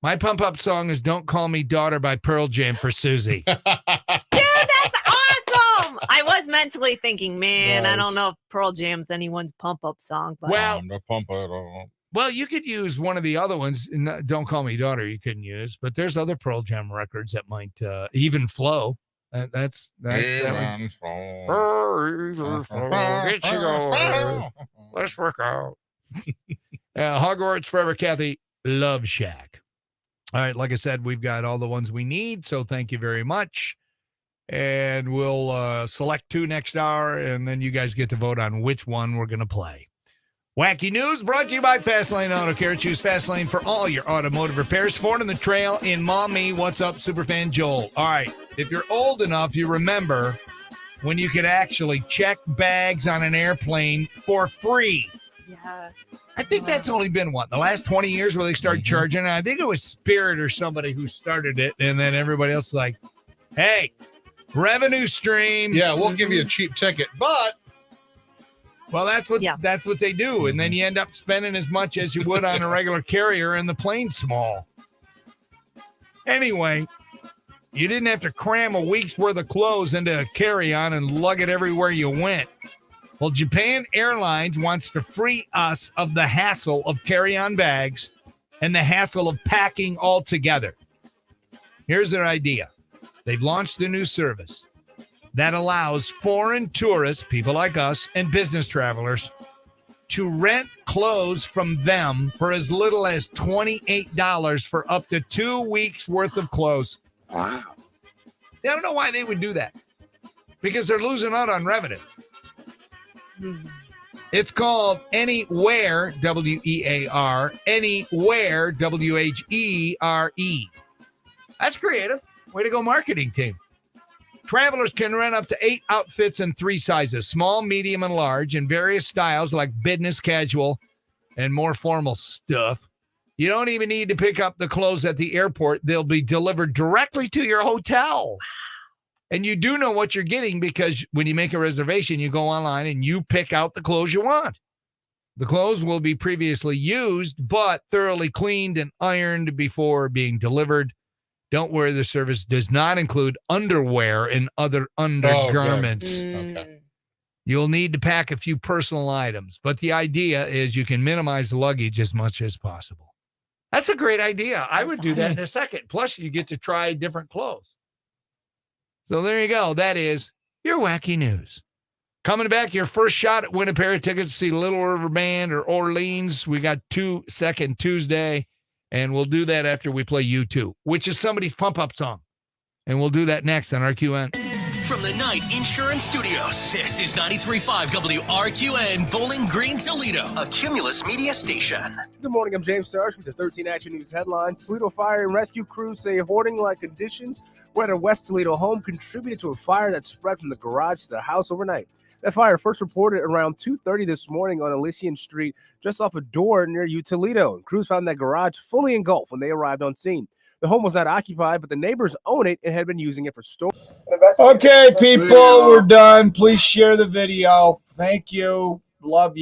my pump-up song is Don't Call Me Daughter by Pearl Jam for Susie. Dude, that's awesome. I was mentally thinking, man, I Nice. don't know if Pearl Jam's anyone's pump up song, but Well, Time to pump it up. Well, you could use one of the other ones. Don't Call Me Daughter you couldn't use, but there's other Pearl Jam records that might even flow. That Even Let's work out. Hogwarts Forever Kathy, Love Shack. All right, like I said, we've got all the ones we need, so thank you very much. And we'll select two next hour, and then you guys get to vote on which one we're going to play. Wacky News brought to you by Fastlane Auto Care. Choose Fastlane for all your automotive repairs. Ford on the Trail in Mommy. What's up, Superfan Joel? All right, if you're old enough, you remember when you could actually check bags on an airplane for free. yes. I think that's only been, the last 20 years where they started charging. I think it was Spirit or somebody who started it, and then everybody else is like, hey, revenue stream. Yeah, we'll give you a cheap ticket, but Well, that's what they do, and then you end up spending as much as you would on a regular carrier, and the plane's small. Anyway, You didn't have to cram a week's worth of clothes into a carry-on and lug it everywhere you went. Well, Japan Airlines wants to free us of the hassle of carry-on bags and the hassle of packing altogether. Here's their idea. They've launched a new service that allows foreign tourists, people like us, and business travelers to rent clothes from them for as little as $28 for up to 2 weeks worth of clothes. Wow. See, I don't know why they would do that. Because they're losing out on revenue. It's called Anywhere, W-E-A-R, Anywhere, W-H-E-R-E. That's creative. Way to go, marketing team. Travelers can rent up to 8 outfits in 3 sizes, small, medium, and large, in various styles like business, casual, and more formal stuff. You don't even need to pick up the clothes at the airport. They'll be delivered directly to your hotel. And you do know what you're getting because when you make a reservation, you go online and you pick out the clothes you want. The clothes will be previously used, but thoroughly cleaned and ironed before being delivered. Don't worry, the service does not include underwear and other undergarments. Okay. You'll need to pack a few personal items, but the idea is you can minimize luggage as much as possible. That's a great idea. I would do that in a second. Plus, you get to try different clothes. So there you go. That is your wacky news. Coming back, your first shot at win a pair of tickets to see Little River Band or Orleans. We got Second Tuesday. And we'll do that after we play U2, which is somebody's pump-up song. And we'll do that next on RQN. From the Knight Insurance Studios, this is 93.5 WRQN, Bowling Green, Toledo, a Cumulus Media station. Good morning, I'm James Starch with the 13 Action News headlines. Toledo Fire and Rescue crews say hoarding-like conditions were at a West Toledo home contributed to a fire that spread from the garage to the house overnight. That fire first reported around 2:30 this morning on Elysian Street, just off a door near Toledo. Crews found that garage fully engulfed when they arrived on scene. The home was not occupied, but the neighbors own it and had been using it for storage. Okay, people, we're done. Please share the video. Thank you. Love you.